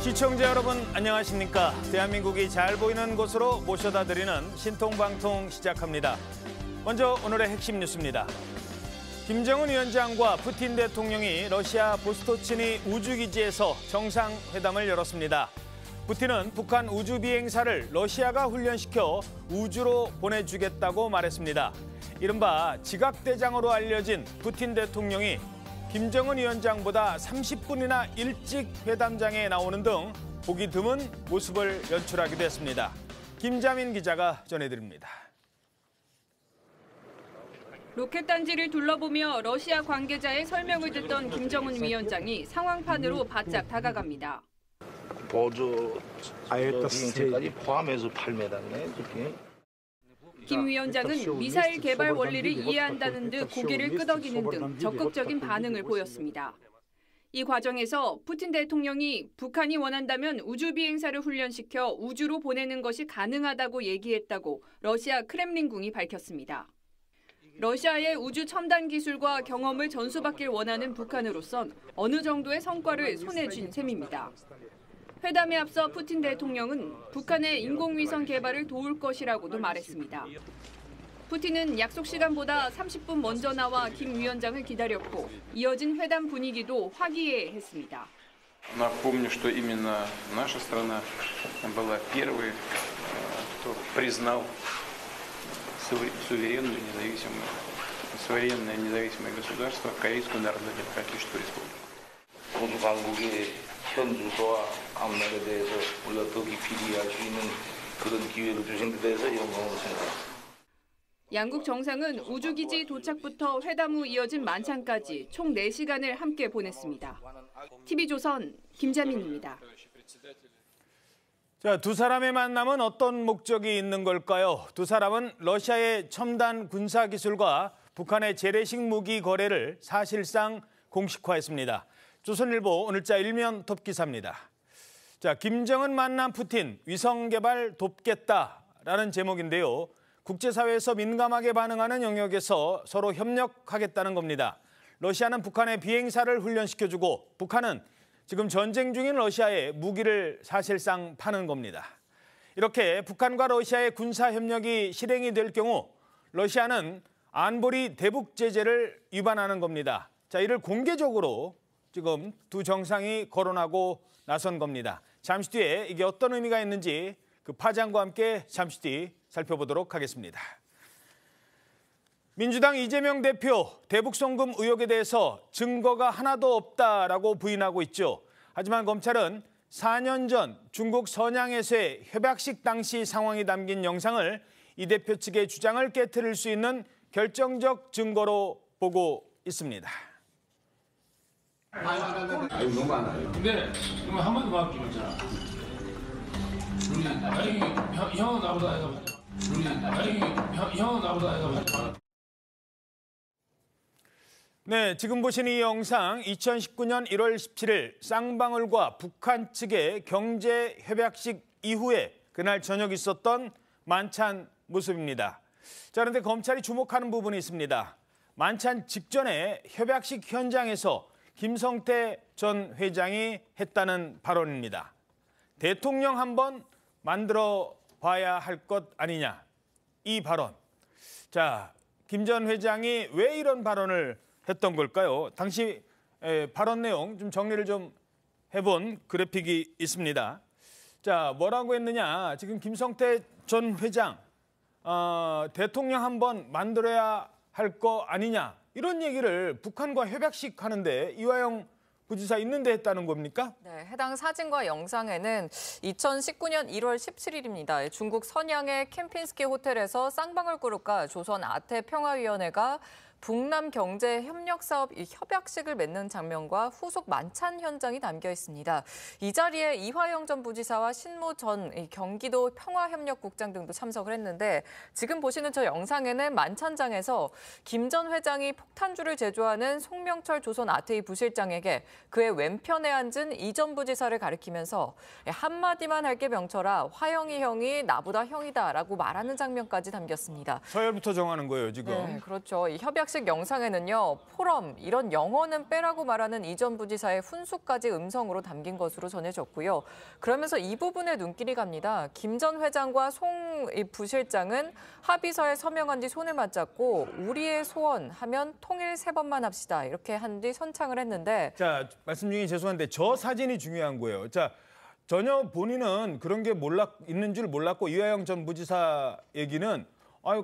시청자 여러분 안녕하십니까? 대한민국이 잘 보이는 곳으로 모셔다 드리는 신통방통 시작합니다. 먼저 오늘의 핵심 뉴스입니다. 김정은 위원장과 푸틴 대통령이 러시아 보스토치니 우주기지에서 정상회담을 열었습니다. 푸틴은 북한 우주 비행사를 러시아가 훈련시켜 우주로 보내주겠다고 말했습니다. 이른바 지각대장으로 알려진 푸틴 대통령이 김정은 위원장보다 30분이나 일찍 회담장에 나오는 등 보기 드문 모습을 연출하기도 했습니다. 김자민 기자가 전해드립니다. 로켓 단지를 둘러보며 러시아 관계자의 설명을 듣던 김정은 위원장이 상황판으로 바짝 다가갑니다. 보조 비행체까지 포함해서 8m네. 김 위원장은 미사일 개발 원리를 이해한다는 듯 고개를 끄덕이는 등 적극적인 반응을 보였습니다. 이 과정에서 푸틴 대통령이 북한이 원한다면 우주 비행사를 훈련시켜 우주로 보내는 것이 가능하다고 얘기했다고 러시아 크렘린궁이 밝혔습니다. 러시아의 우주 첨단 기술과 경험을 전수받길 원하는 북한으로선 어느 정도의 성과를 손에 쥔 셈입니다. 회담에 앞서 푸틴 대통령은 북한의 인공위성 개발을 도울 것이라고도 말했습니다. 푸틴은 약속 시간보다 30분 먼저 나와 김 위원장을 기다렸고 이어진 회담 분위기도 화기애애했습니다. Напомню, что именно наша страна была первой, кто признал суверенное независимое государство Корейскую Народно-Демократическую Республику. 우주 강국의 현 주소와 앞날에 대해서 우리가 더 깊이 이해할 수 있는 그런 기회를 주신 데 대해서 영광을 생각합니다. 양국 정상은 우주기지 도착부터 회담 후 이어진 만찬까지 총 4시간을 함께 보냈습니다. TV조선 김자민입니다. 자, 두 사람의 만남은 어떤 목적이 있는 걸까요? 두 사람은 러시아의 첨단 군사기술과 북한의 재래식 무기 거래를 사실상 공식화했습니다. 조선일보 오늘자 일면 톱기사입니다. 자, 김정은 만남 푸틴 위성 개발 돕겠다라는 제목인데요. 국제사회에서 민감하게 반응하는 영역에서 서로 협력하겠다는 겁니다. 러시아는 북한의 비행사를 훈련시켜주고 북한은 지금 전쟁 중인 러시아에 무기를 사실상 파는 겁니다. 이렇게 북한과 러시아의 군사협력이 실행이 될 경우 러시아는 안보리 대북 제재를 위반하는 겁니다. 자, 이를 공개적으로 지금 두 정상이 거론하고 나선 겁니다. 잠시 뒤에 이게 어떤 의미가 있는지 그 파장과 함께 잠시 뒤 살펴보도록 하겠습니다. 민주당 이재명 대표 대북 송금 의혹에 대해서 증거가 하나도 없다라고 부인하고 있죠. 하지만 검찰은 4년 전 중국 선양에서의 협약식 당시 상황이 담긴 영상을 이 대표 측의 주장을 깨트릴 수 있는 결정적 증거로 보고 있습니다. 아유 너무 많아요. 근데 그럼 한 번도 막 기분잖아. 우리 아니 형은 나보다 애가 많아. 우리 아니 형은 나보다 애가 많아. 네, 지금 보신 이 영상 2019년 1월 17일 쌍방울과 북한 측의 경제 협약식 이후에 그날 저녁 있었던 만찬 모습입니다. 자, 그런데 검찰이 주목하는 부분이 있습니다. 만찬 직전에 협약식 현장에서 김성태 전 회장이 했다는 발언입니다. 대통령 한번 만들어 봐야 할 것 아니냐, 이 발언. 자, 김 전 회장이 왜 이런 발언을 했던 걸까요? 당시 발언 내용 좀 정리를 좀 해본 그래픽이 있습니다. 자, 뭐라고 했느냐. 지금 김성태 전 회장 대통령 한번 만들어야 할 거 아니냐. 이런 얘기를 북한과 협약식 하는데 이화영 부지사 있는데 했다는 겁니까? 네, 해당 사진과 영상에는 2019년 1월 17일입니다. 중국 선양의 캠핀스키 호텔에서 쌍방울 그룹과 조선 아태평화위원회가 북남 경제 협력 사업 협약식을 맺는 장면과 후속 만찬 현장이 담겨 있습니다. 이 자리에 이화영 전 부지사와 신모 전 경기도 평화협력국장 등도 참석을 했는데 지금 보시는 저 영상에는 만찬장에서 김 전 회장이 폭탄주를 제조하는 송명철 조선 아태이 부실장에게 그의 왼편에 앉은 이 전 부지사를 가리키면서 한마디만 할게 병철아, 화영이 형이 나보다 형이다라고 말하는 장면까지 담겼습니다. 서열부터 정하는 거예요, 지금. 네, 그렇죠. 이 협약 협약식 영상에는요, 포럼, 이런 영어는 빼라고 말하는 이 전 부지사의 훈수까지 음성으로 담긴 것으로 전해졌고요. 그러면서 이 부분에 눈길이 갑니다. 김 전 회장과 송 부실장은 합의서에 서명한 뒤 손을 맞잡고 우리의 소원 하면 통일 3번만 합시다. 이렇게 한 뒤 선창을 했는데. 자, 말씀 중에 죄송한데 저 사진이 중요한 거예요. 자, 전혀 본인은 그런 게 있는 줄 몰랐고 이화영 전 부지사 얘기는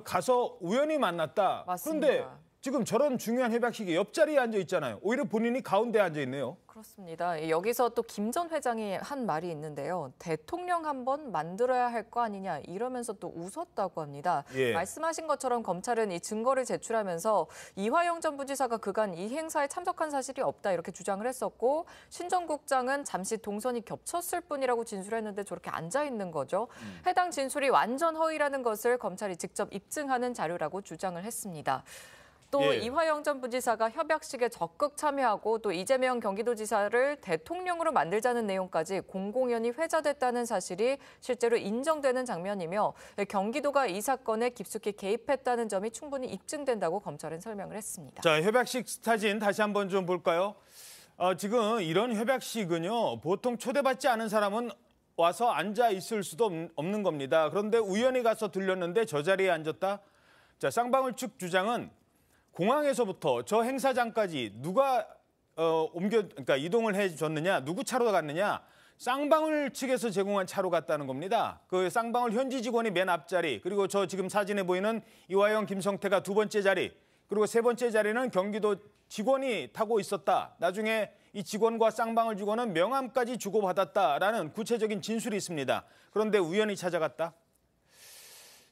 가서 우연히 만났다. 맞습니다. 그런데 지금 저런 중요한 협약식에 옆자리에 앉아 있잖아요. 오히려 본인이 가운데 앉아 있네요. 그렇습니다. 여기서 또 김 전 회장이 한 말이 있는데요. 대통령 한번 만들어야 할 거 아니냐 이러면서 또 웃었다고 합니다. 예. 말씀하신 것처럼 검찰은 이 증거를 제출하면서 이화영 전 부지사가 그간 이 행사에 참석한 사실이 없다 이렇게 주장을 했었고 신 전 국장은 잠시 동선이 겹쳤을 뿐이라고 진술했는데 저렇게 앉아 있는 거죠. 해당 진술이 완전 허위라는 것을 검찰이 직접 입증하는 자료라고 주장을 했습니다. 또 예. 이화영 전 부지사가 협약식에 적극 참여하고 또 이재명 경기도지사를 대통령으로 만들자는 내용까지 공공연히 회자됐다는 사실이 실제로 인정되는 장면이며 경기도가 이 사건에 깊숙이 개입했다는 점이 충분히 입증된다고 검찰은 설명을 했습니다. 자, 협약식 사진 다시 한번 좀 볼까요? 지금 이런 협약식은요, 보통 초대받지 않은 사람은 와서 앉아 있을 수도 없는 겁니다. 그런데 우연히 가서 들렸는데 저 자리에 앉았다. 자, 쌍방울 측 주장은 공항에서부터 저 행사장까지 누가 그러니까 이동을 해줬느냐, 누구 차로 갔느냐, 쌍방울 측에서 제공한 차로 갔다는 겁니다. 그 쌍방울 현지 직원이 맨 앞자리, 그리고 저 지금 사진에 보이는 이화영, 김성태가 2번째 자리, 그리고 3번째 자리는 경기도 직원이 타고 있었다. 나중에 이 직원과 쌍방울 직원은 명함까지 주고받았다라는 구체적인 진술이 있습니다. 그런데 우연히 찾아갔다.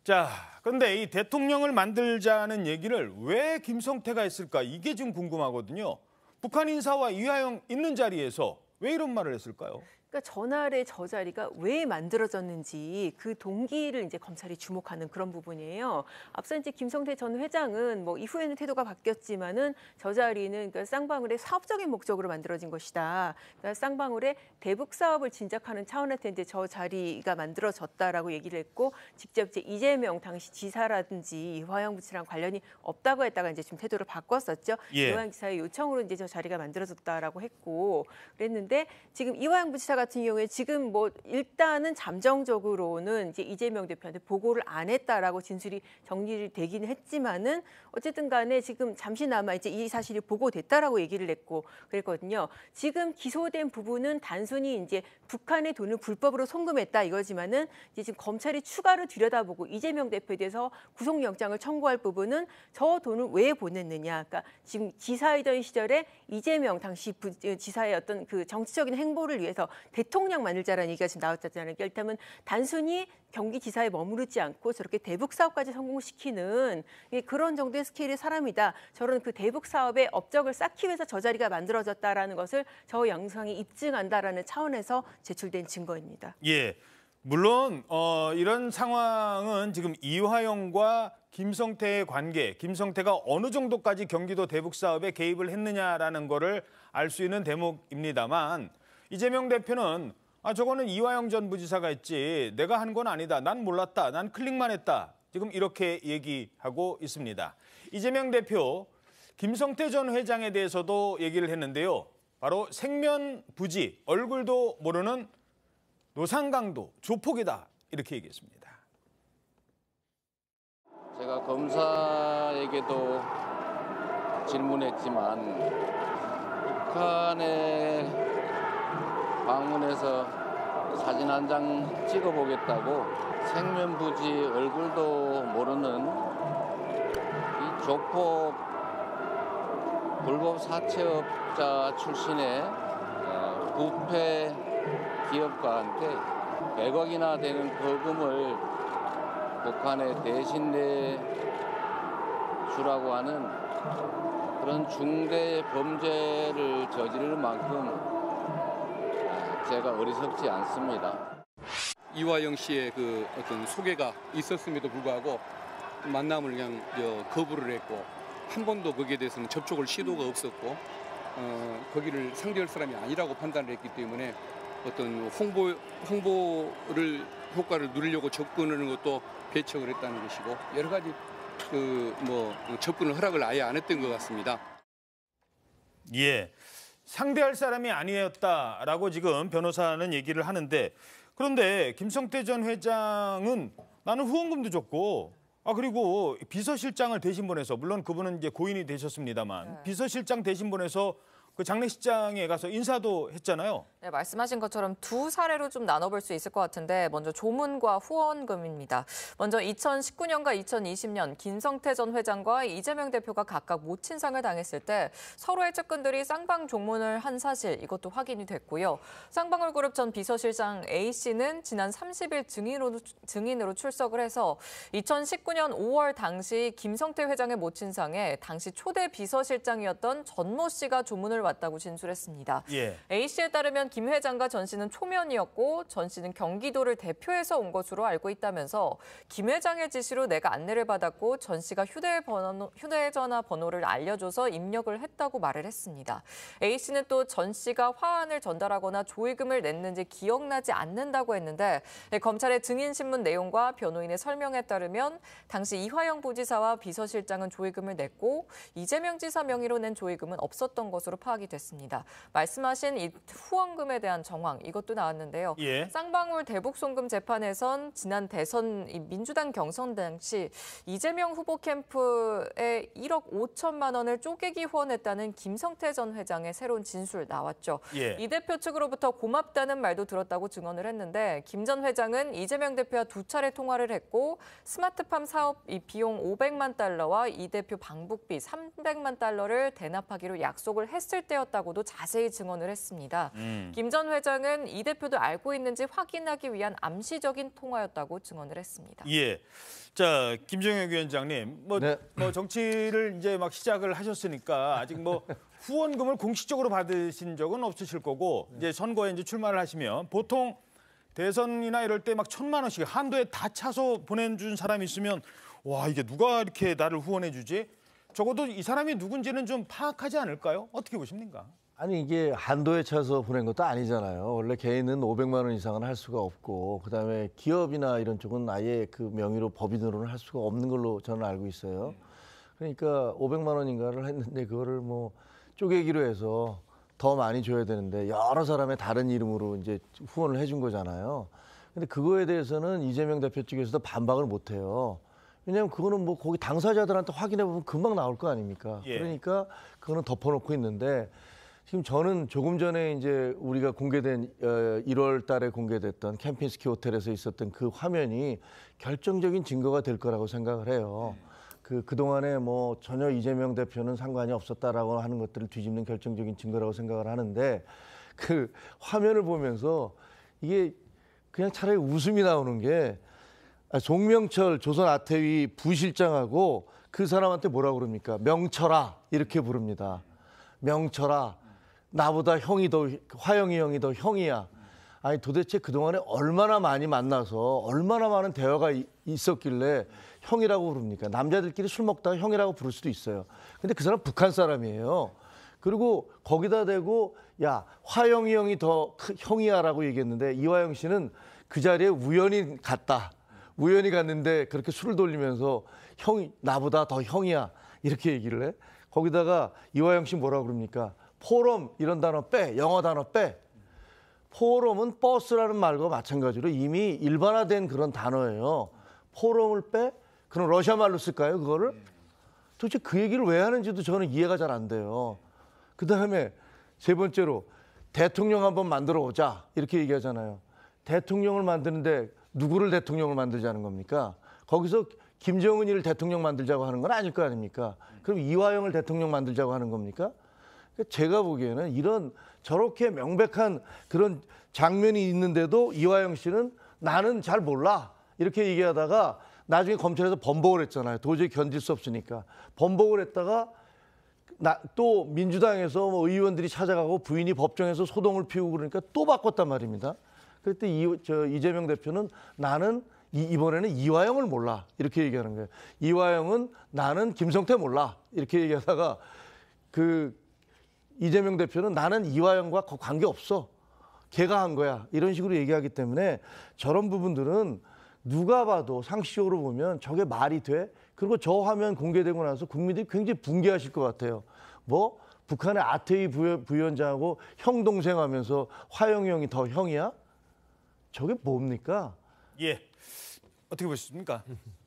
자, 그런데 이 대통령을 만들자는 얘기를 왜 김성태가 했을까? 이게 좀 궁금하거든요. 북한 인사와 이화영 있는 자리에서 왜 이런 말을 했을까요? 그러니까 전날에 저 자리가 왜 만들어졌는지 그 동기를 이제 검찰이 주목하는 그런 부분이에요. 앞서 이제 김성태 전 회장은 뭐 이후에는 태도가 바뀌었지만은 저 자리는 그러니까 쌍방울의 사업적인 목적으로 만들어진 것이다. 그러니까 쌍방울의 대북 사업을 진작하는 차원에서 이제 저 자리가 만들어졌다라고 얘기를 했고 직접 이제 이재명 당시 지사라든지 이화영 부지사랑 관련이 없다고 했다가 이제 좀 태도를 바꿨었죠. 예. 이화영 지사의 요청으로 이제 저 자리가 만들어졌다라고 했고 그랬는데 지금 이화영 부지사 같은 경우에 지금 뭐 일단은 잠정적으로는 이제 이재명 대표한테 보고를 안 했다라고 진술이 정리되긴 했지만은 어쨌든 간에 지금 잠시나마 이제 이 사실이 보고됐다라고 얘기를 했고 그랬거든요. 지금 기소된 부분은 단순히 이제 북한의 돈을 불법으로 송금했다 이거지만은 이제 지금 검찰이 추가로 들여다보고 이재명 대표에 대해서 구속영장을 청구할 부분은 저 돈을 왜 보냈느냐. 그러니까 지금 지사이던 시절에 이재명 당시 지사의 어떤 그 정치적인 행보를 위해서 대통령 만들자라는 얘기가 지금 나왔잖아요. 그러니까 일단은 단순히 경기지사에 머무르지 않고 저렇게 대북 사업까지 성공시키는 그런 정도의 스케일의 사람이다. 저런 그 대북 사업의 업적을 쌓기 위해서 저 자리가 만들어졌다라는 것을 저 영상이 입증한다라는 차원에서 제출된 증거입니다. 예, 물론 이런 상황은 지금 이화영과 김성태의 관계, 김성태가 어느 정도까지 경기도 대북 사업에 개입을 했느냐라는 거를 알 수 있는 대목입니다만 이재명 대표는 저거는 이화영 전 부지사가 했지 내가 한 건 아니다. 난 몰랐다. 난 클릭만 했다. 지금 이렇게 얘기하고 있습니다. 이재명 대표, 김성태 전 회장에 대해서도 얘기를 했는데요. 바로 생면부지, 얼굴도 모르는 노상강도, 조폭이다. 이렇게 얘기했습니다. 제가 검사에게도 질문했지만 북한에 방문해서 사진 한 장 찍어보겠다고 생면부지 얼굴도 모르는 이 조폭 불법 사채업자 출신의 부패 기업가한테 100억이나 되는 거금을 북한에 대신 내주라고 하는 그런 중대 범죄를 저지를 만큼 제가 어리석지 않습니다. 이화영 씨의 그 어떤 소개가 있었음에도 불구하고 만남을 그냥 거부를 했고 한 번도 거기에 대해서는 접촉을 시도가 없었고 거기를 상대할 사람이 아니라고 판단을 했기 때문에 어떤 홍보를 효과를 누리려고 접근하는 것도 배척을 했다는 것이고 여러 가지 접근을 허락을 아예 안 했던 것 같습니다. 예, 상대할 사람이 아니었다라고 지금 변호사는 얘기를 하는데, 그런데 김성태 전 회장은 나는 후원금도 줬고, 그리고 비서실장을 대신 보내서, 물론 그분은 이제 고인이 되셨습니다만 비서실장 대신 보내서 그 장례식장에 가서 인사도 했잖아요. 네, 말씀하신 것처럼 두 사례로 좀 나눠볼 수 있을 것 같은데, 먼저 조문과 후원금입니다. 먼저 2019년과 2020년 김성태 전 회장과 이재명 대표가 각각 모친상을 당했을 때 서로의 측근들이 쌍방 조문을 한 사실, 이것도 확인이 됐고요. 쌍방울그룹 전 비서실장 A씨는 지난 30일 증인으로 출석을 해서 2019년 5월 당시 김성태 회장의 모친상에 당시 초대 비서실장이었던 전모 씨가 조문을 왔다고 진술했습니다. 예. A씨에 따르면 김 회장과 전 씨는 초면이었고 전 씨는 경기도를 대표해서 온 것으로 알고 있다면서 김 회장의 지시로 내가 안내를 받았고 전 씨가 휴대전화 번호를 알려줘서 입력을 했다고 말을 했습니다. A씨는 또 전 씨가 화환을 전달하거나 조의금을 냈는지 기억나지 않는다고 했는데, 검찰의 증인신문 내용과 변호인의 설명에 따르면 당시 이화영 부지사와 비서실장은 조의금을 냈고 이재명 지사 명의로 낸 조의금은 없었던 것으로 파악이 됐습니다. 말씀하신 이 후원금에 대한 정황, 이것도 나왔는데요. 예. 쌍방울 대북송금 재판에선 지난 대선 민주당 경선 당시 이재명 후보 캠프에 1억 5천만 원을 쪼개기 후원했다는 김성태 전 회장의 새로운 진술 나왔죠. 예. 이 대표 측으로부터 고맙다는 말도 들었다고 증언을 했는데, 김 전 회장은 이재명 대표와 2차례 통화를 했고 스마트팜 사업 비용 500만 달러와 이 대표 방북비 300만 달러를 대납하기로 약속을 했을 때였다고도 자세히 증언을 했습니다. 김 전 회장은 이 대표도 알고 있는지 확인하기 위한 암시적인 통화였다고 증언을 했습니다. 예. 자, 김정혁 위원장님, 뭐 정치를 이제 막 시작을 하셨으니까 아직 뭐 후원금을 공식적으로 받으신 적은 없으실 거고, 이제 선거에 이제 출마를 하시면 보통 대선이나 이럴 때 막 1,000만 원씩 한도에 다 차서 보내준 사람이 있으면, 와, 이게 누가 이렇게 나를 후원해 주지? 적어도 이 사람이 누군지는 좀 파악하지 않을까요? 어떻게 보십니까? 아니, 이게 한도에 차서 보낸 것도 아니잖아요. 원래 개인은 500만 원 이상은 할 수가 없고, 그다음에 기업이나 이런 쪽은 아예 그 명의로 법인으로는 할 수가 없는 걸로 저는 알고 있어요. 그러니까 500만 원인가를 했는데 그거를 뭐 쪼개기로 해서 더 많이 줘야 되는데 여러 사람의 다른 이름으로 이제 후원을 해준 거잖아요. 근데 그거에 대해서는 이재명 대표 측에서도 반박을 못 해요. 왜냐하면 그거는 뭐 거기 당사자들한테 확인해 보면 금방 나올 거 아닙니까? 예. 그러니까 그거는 덮어놓고 있는데, 지금 저는 조금 전에 이제 우리가 공개된 1월 달에 공개됐던 캠핑스키 호텔에서 있었던 그 화면이 결정적인 증거가 될 거라고 생각을 해요. 그동안에 뭐 전혀 이재명 대표는 상관이 없었다라고 하는 것들을 뒤집는 결정적인 증거라고 생각을 하는데, 그 화면을 보면서 이게 그냥 차라리 웃음이 나오는 게, 송명철 조선 아태위 부실장하고 그 사람한테 뭐라고 그럽니까? 명철아, 이렇게 부릅니다. 명철아, 나보다 형이 더, 화영이 형이 더 형이야. 아니, 도대체 그동안에 얼마나 많이 만나서 얼마나 많은 대화가 있었길래 형이라고 부릅니까? 남자들끼리 술 먹다가 형이라고 부를 수도 있어요. 근데 그 사람 북한 사람이에요. 그리고 거기다 대고, 야, 화영이 형이 더 형이야라고 얘기했는데, 이화영 씨는 그 자리에 우연히 갔다. 우연히 갔는데 그렇게 술을 돌리면서 형이 나보다 더 형이야, 이렇게 얘기를 해. 거기다가 이화영 씨 뭐라고 그럽니까? 포럼 이런 단어 빼, 영어 단어 빼. 포럼은 버스라는 말과 마찬가지로 이미 일반화된 그런 단어예요. 포럼을 빼? 그럼 러시아 말로 쓸까요, 그거를? 도대체 그 얘기를 왜 하는지도 저는 이해가 잘 안 돼요. 그다음에 세 번째로 대통령 한번 만들어 오자, 이렇게 얘기하잖아요. 대통령을 만드는데 누구를 대통령을 만들자는 겁니까? 거기서 김정은이를 대통령 만들자고 하는 건 아닐 거 아닙니까? 그럼 이화영을 대통령 만들자고 하는 겁니까? 제가 보기에는 이런 저렇게 명백한 그런 장면이 있는데도 이화영 씨는 나는 잘 몰라, 이렇게 얘기하다가 나중에 검찰에서 번복을 했잖아요. 도저히 견딜 수 없으니까. 번복을 했다가 또 민주당에서 뭐 의원들이 찾아가고 부인이 법정에서 소동을 피우고 그러니까 또 바꿨단 말입니다. 그때 이재명 대표는 나는 이번에는 이화영을 몰라, 이렇게 얘기하는 거예요. 이화영은 나는 김성태 몰라, 이렇게 얘기하다가 그 이재명 대표는 나는 이화영과 관계없어, 걔가 한 거야, 이런 식으로 얘기하기 때문에 저런 부분들은 누가 봐도 상식적으로 보면 저게 말이 돼? 그리고 저 화면 공개되고 나서 국민들이 굉장히 붕괴하실 것 같아요. 뭐 북한의 아태이 부위원장하고 형 동생 하면서 화영이 형이 더 형이야? 저게 뭡니까? 예, 어떻게 보셨습니까?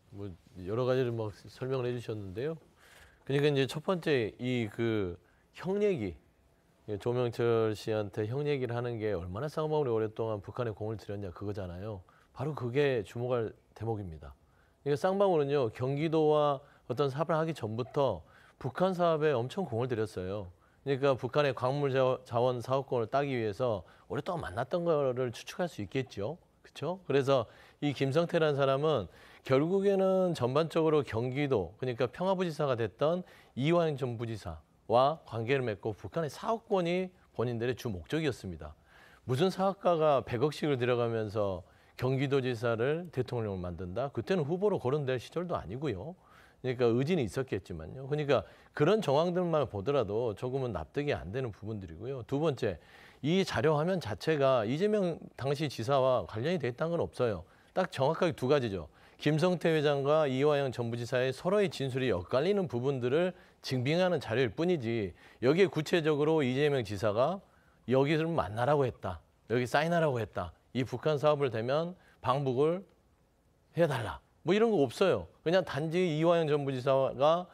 뭐 여러 가지를 막 설명을 해주셨는데요. 그러니까 이제 첫 번째 이 그 형 얘기, 조명철 씨한테 형 얘기를 하는 게 얼마나 쌍방울이 오랫동안 북한에 공을 들였냐 그거잖아요. 바로 그게 주목할 대목입니다. 그러니까 쌍방울은요 경기도와 어떤 사업을 하기 전부터 북한 사업에 엄청 공을 들였어요. 그러니까 북한의 광물 자원 사업권을 따기 위해서 오랫동안 만났던 거를 추측할 수 있겠죠. 그렇죠? 그래서 이 김성태라는 사람은 결국에는 전반적으로 경기도, 그러니까 평화부지사가 됐던 이화영 전 부지사와 관계를 맺고 북한의 사업권이 본인들의 주 목적이었습니다. 무슨 사업가가 100억씩을 들여가면서 경기도지사를 대통령을 만든다? 그때는 후보로 거론될 시절도 아니고요. 그러니까 의지는 있었겠지만요. 그러니까 그런 정황들만 보더라도 조금은 납득이 안 되는 부분들이고요. 두 번째, 이 자료 화면 자체가 이재명 당시 지사와 관련이 돼 있다는 건 없어요. 딱 정확하게 두 가지죠. 김성태 회장과 이화영 전 부지사의 서로의 진술이 엇갈리는 부분들을 증빙하는 자료일 뿐이지 여기에 구체적으로 이재명 지사가 여기를 만나라고 했다. 여기 사인하라고 했다. 이 북한 사업을 되면 방북을 해달라. 뭐 이런 거 없어요. 그냥 단지 이화영 전 부지사가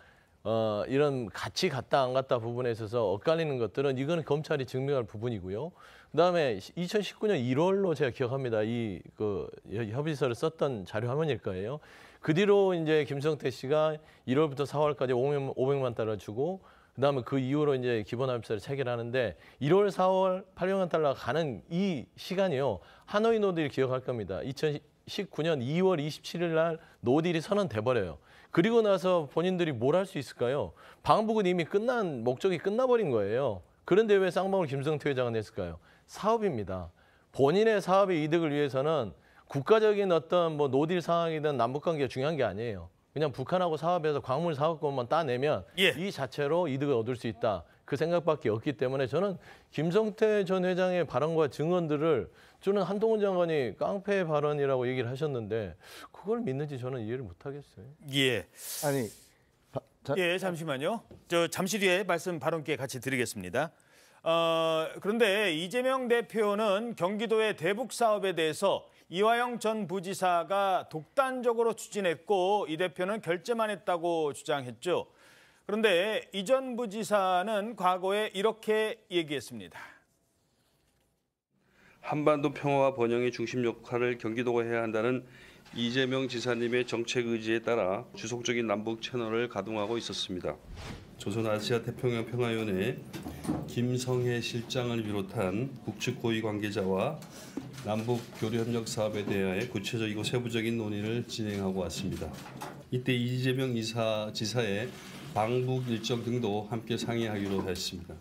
이런 같이 갔다 안 갔다 부분에 있어서 엇갈리는 것들은 이거는 검찰이 증명할 부분이고요. 그다음에 2019년 1월로 제가 기억합니다. 이 그 협의서를 썼던 자료 화면일 거예요. 그 뒤로 이제 김성태 씨가 1월부터 4월까지 500만 달러 주고 그다음에 그 이후로 이제 기본 합의서를 체결하는데 1월, 4월 800만 달러 가는 이 시간이요. 하노이 노딜 기억할 겁니다. 2019년 2월 27일 날 노딜이 선언돼 버려요. 그리고 나서 본인들이 뭘 할 수 있을까요? 방북은 이미 목적이 끝나버린 거예요. 그런데 왜 쌍방울 김성태 회장은 했을까요? 사업입니다. 본인의 사업의 이득을 위해서는 국가적인 어떤 뭐 노딜 상황이든 남북관계가 중요한 게 아니에요. 그냥 북한하고 사업에서 광물 사업권만 따내면 이 자체로 이득을 얻을 수 있다. 그 생각밖에 없기 때문에 저는 김성태 전 회장의 발언과 증언들을 저는 한동훈 장관이 깡패 발언이라고 얘기를 하셨는데 그걸 믿는지 저는 이해를 못 하겠어요. 예. 아니, 예, 잠시만요. 저 잠시 뒤에 말씀 발언 기회 같이 드리겠습니다. 그런데 이재명 대표는 경기도의 대북 사업에 대해서 이화영 전 부지사가 독단적으로 추진했고 이 대표는 결재만 했다고 주장했죠. 그런데 이 전 부지사는 과거에 이렇게 얘기했습니다. 한반도 평화와 번영의 중심 역할을 경기도가 해야 한다는 이재명 지사님의 정책 의지에 따라 지속적인 남북 채널을 가동하고 있었습니다. 조선아시아태평양 평화위원회 김성해 실장을 비롯한 북측 고위 관계자와 남북 교류협력 사업에 대하여 구체적이고 세부적인 논의를 진행하고 왔습니다. 이때 이재명 지사의 방북 일정 등도 함께 상의하기로 했습니다.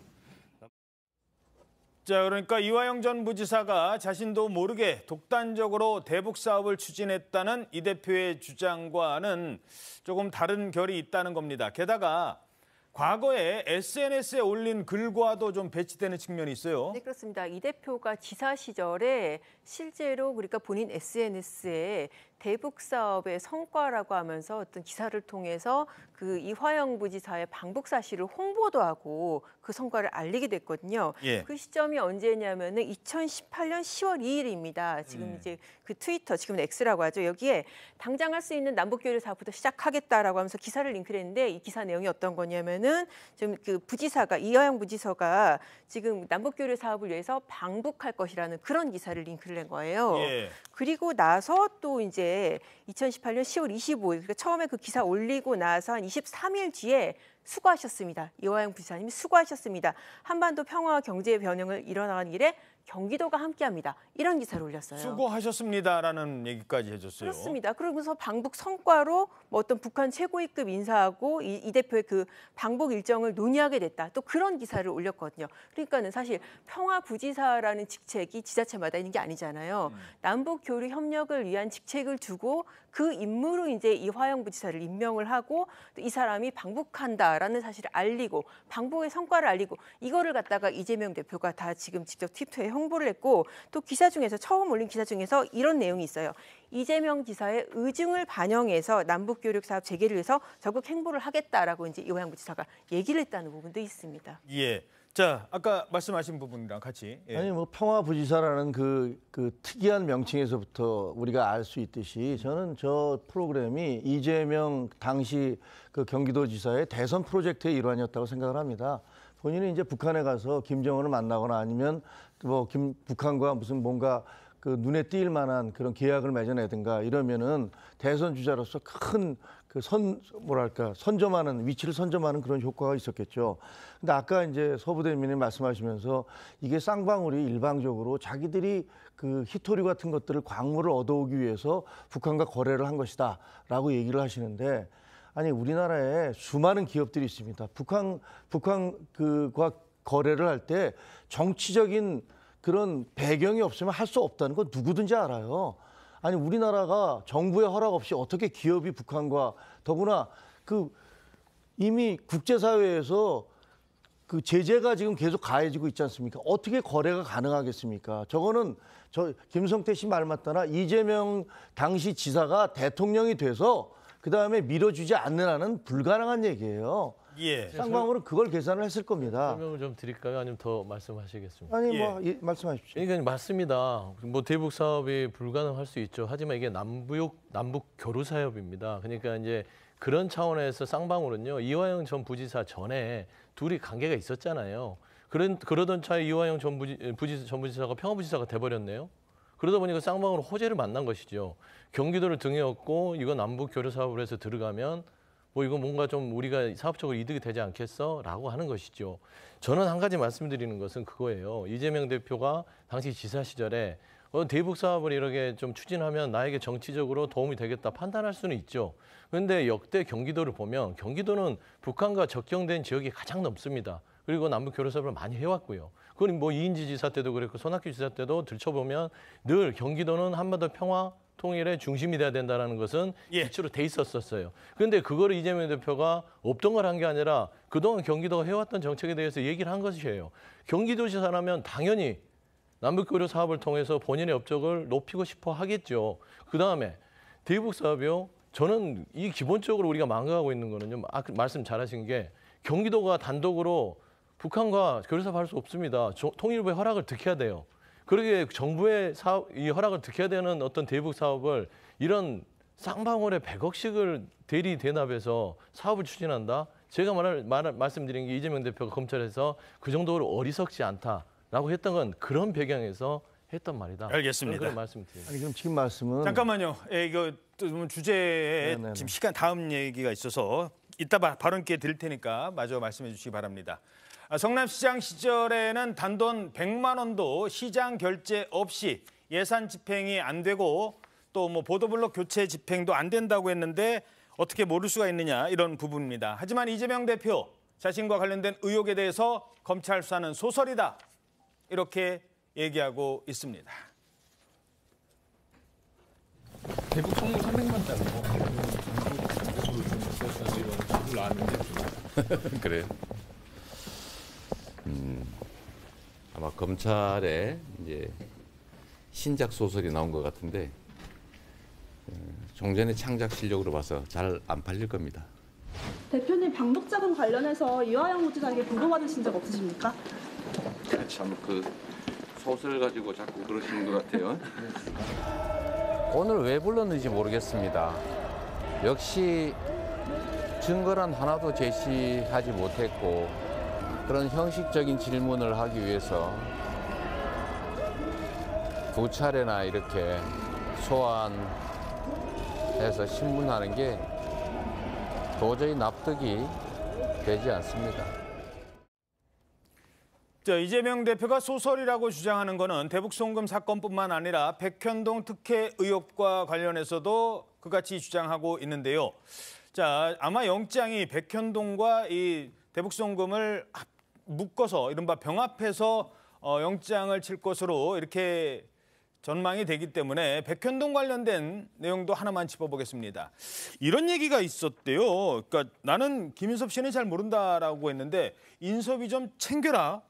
자, 그러니까 이화영 전 부지사가 자신도 모르게 독단적으로 대북 사업을 추진했다는 이 대표의 주장과는 조금 다른 결이 있다는 겁니다. 게다가 과거에 SNS에 올린 글과도 좀 배치되는 측면이 있어요. 네, 그렇습니다. 이 대표가 지사 시절에 실제로 그러니까 본인 SNS에 대북 사업의 성과라고 하면서 어떤 기사를 통해서 그 이화영 부지사의 방북 사실을 홍보도 하고 그 성과를 알리게 됐거든요. 예. 그 시점이 언제냐면은 2018년 10월 2일입니다. 지금 이제 그 트위터, 지금은 X라고 하죠. 여기에 당장 할 수 있는 남북교류 사업부터 시작하겠다라고 하면서 기사를 링크를 했는데 이 기사 내용이 어떤 거냐면은 지금 그 부지사가 이화영 부지사가 지금 남북교류 사업을 위해서 방북할 것이라는 그런 기사를 링크를 낸 거예요. 예. 그리고 나서 또 이제 2018년 10월 25일, 그러니까 처음에 그 기사 올리고 나서 한 23일 뒤에 수고하셨습니다. 이화영 부지사님이 수고하셨습니다. 한반도 평화와 경제 변형을 이뤄나가는 일에 경기도가 함께합니다. 이런 기사를 올렸어요. 수고하셨습니다라는 얘기까지 해줬어요. 그렇습니다. 그러면서 방북 성과로 뭐 어떤 북한 최고위급 인사하고 이 대표의 그 방북 일정을 논의하게 됐다. 또 그런 기사를 올렸거든요. 그러니까는 사실 평화부지사라는 직책이 지자체마다 있는 게 아니잖아요. 남북 교류 협력을 위한 직책을 두고 그 임무로 이제 이화영 부지사를 임명을 하고 또 이 사람이 방북한다. 했다라는 사실을 알리고 방북의 성과를 알리고 이거를 갖다가 이재명 대표가 다 지금 직접 트위터에 홍보를 했고 또 기사 중에서 처음 올린 기사 중에서 이런 내용이 있어요. 이재명 지사의 의중을 반영해서 남북교류 사업 재개를 위해서 적극 행보를 하겠다라고 이제 이화영 부지사가 얘기를 했다는 부분도 있습니다. 예. 자, 아까 말씀하신 부분이랑 같이. 예. 아니 뭐 평화부지사라는 그 특이한 명칭에서부터 우리가 알 수 있듯이 저는 저 프로그램이 이재명 당시 그 경기도지사의 대선 프로젝트의 일환이었다고 생각을 합니다. 본인이 이제 북한에 가서 김정은을 만나거나 아니면 뭐 북한과 무슨 뭔가 그 눈에 띄일 만한 그런 계약을 맺어내든가 이러면은 대선 주자로서 큰 그 선점하는 위치를 선점하는 그런 효과가 있었겠죠. 근데 아까 이제 서부대변인이 말씀하시면서 이게 쌍방울이 일방적으로 자기들이 그 히토류 같은 것들을 광물을 얻어오기 위해서 북한과 거래를 한 것이다라고 얘기를 하시는데 아니 우리나라에 수많은 기업들이 있습니다. 북한과 거래를 할 때 정치적인 그런 배경이 없으면 할 수 없다는 거 누구든지 알아요. 아니 우리나라가 정부의 허락 없이 어떻게 기업이 북한과 더구나 그 이미 국제사회에서 그 제재가 지금 계속 가해지고 있지 않습니까? 어떻게 거래가 가능하겠습니까? 저거는 저 김성태 씨 말 맞다나 이재명 당시 지사가 대통령이 돼서 그다음에 밀어주지 않는 한은 불가능한 얘기예요. 예. 쌍방울은 그걸 계산을 했을 겁니다. 설명을 좀 드릴까요? 아니면 더 말씀하시겠습니까? 아니 뭐 말씀하십시오. 그러니까 맞습니다. 뭐 대북 사업이 불가능할 수 있죠. 하지만 이게 남북 교류 사업입니다. 그러니까 이제 그런 차원에서 쌍방울은요. 이화영 전 부지사 전에 둘이 관계가 있었잖아요. 그러던 차에 이화영 전 부지사가 평화부지사가 돼버렸네요. 그러다 보니까 쌍방울은 호재를 만난 것이죠. 경기도를 등에 업고 이거 남북 교류 사업을 해서 들어가면 뭐 이거 뭔가 좀 우리가 사업적으로 이득이 되지 않겠어? 라고 하는 것이죠. 저는 한 가지 말씀드리는 것은 그거예요. 이재명 대표가 당시 지사 시절에 대북 사업을 이렇게 좀 추진하면 나에게 정치적으로 도움이 되겠다 판단할 수는 있죠. 그런데 역대 경기도를 보면 경기도는 북한과 접경된 지역이 가장 넓습니다. 그리고 남북 교류 사업을 많이 해왔고요. 그건 뭐 이인지 지사 때도 그랬고 손학규 지사 때도 들춰보면 늘 경기도는 한반도 평화 통일의 중심이 돼야 된다는 것은 기초로 돼 있었어요. 그런데 그거를 이재명 대표가 없던 걸 한 게 아니라 그동안 경기도가 해왔던 정책에 대해서 얘기를 한 것이에요. 경기도지사라면 당연히 남북교류 사업을 통해서 본인의 업적을 높이고 싶어 하겠죠. 그다음에 대북 사업이요. 저는 이 기본적으로 우리가 망각하고 있는 거는요. 말씀 잘하신 게 경기도가 단독으로 북한과 교류 사업을 할 수 없습니다. 통일부의 허락을 득해야 돼요. 그러게 정부의 이 허락을 득해야 되는 어떤 대북 사업을 이런 쌍방울에 100억씩을 대리 대납해서 사업을 추진한다? 제가 말씀드린 게 이재명 대표가 검찰에서 그 정도로 어리석지 않다라고 했던 건 그런 배경에서 했던 말이다. 알겠습니다. 그런 말씀드립니다. 아니 그럼 지금 말씀은 잠깐만요. 이거 주제에 지금 시간 다음 얘기가 있어서 이따 발언 기회 드릴 테니까 마저 말씀해 주시기 바랍니다. 성남시장 시절에는 단돈 100만 원도 시장 결제 없이 예산 집행이 안 되고 또 뭐 보도블록 교체 집행도 안 된다고 했는데 어떻게 모를 수가 있느냐 이런 부분입니다. 하지만 이재명 대표 자신과 관련된 의혹에 대해서 검찰 수사는 소설이다 이렇게 얘기하고 있습니다. 대북 송금 300만 달러 이런 나왔는데 그래요. 아마 검찰에 이제 신작 소설이 나온 것 같은데 종전의 창작 실력으로 봐서 잘 안 팔릴 겁니다. 대표님 방북 자금 관련해서 이화영 부지사에게 보고받으신 적 없으십니까? 참 그 소설 가지고 자꾸 그러시는 것 같아요. 오늘 왜 불렀는지 모르겠습니다. 역시 증거란 하나도 제시하지 못했고 그런 형식적인 질문을 하기 위해서 두 차례나 이렇게 소환해서 신문하는 게 도저히 납득이 되지 않습니다. 이재명 대표가 소설이라고 주장하는 것은 대북 송금 사건뿐만 아니라 백현동 특혜 의혹과 관련해서도 그같이 주장하고 있는데요. 자, 아마 영장이 백현동과 이 대북 송금을 묶어서 이른바 병합해서 영장을 칠 것으로 이렇게 전망이 되기 때문에 백현동 관련된 내용도 하나만 짚어보겠습니다. 이런 얘기가 있었대요. 그러니까 나는 김인섭 씨는 잘 모른다라고 했는데 인섭이 좀 챙겨라.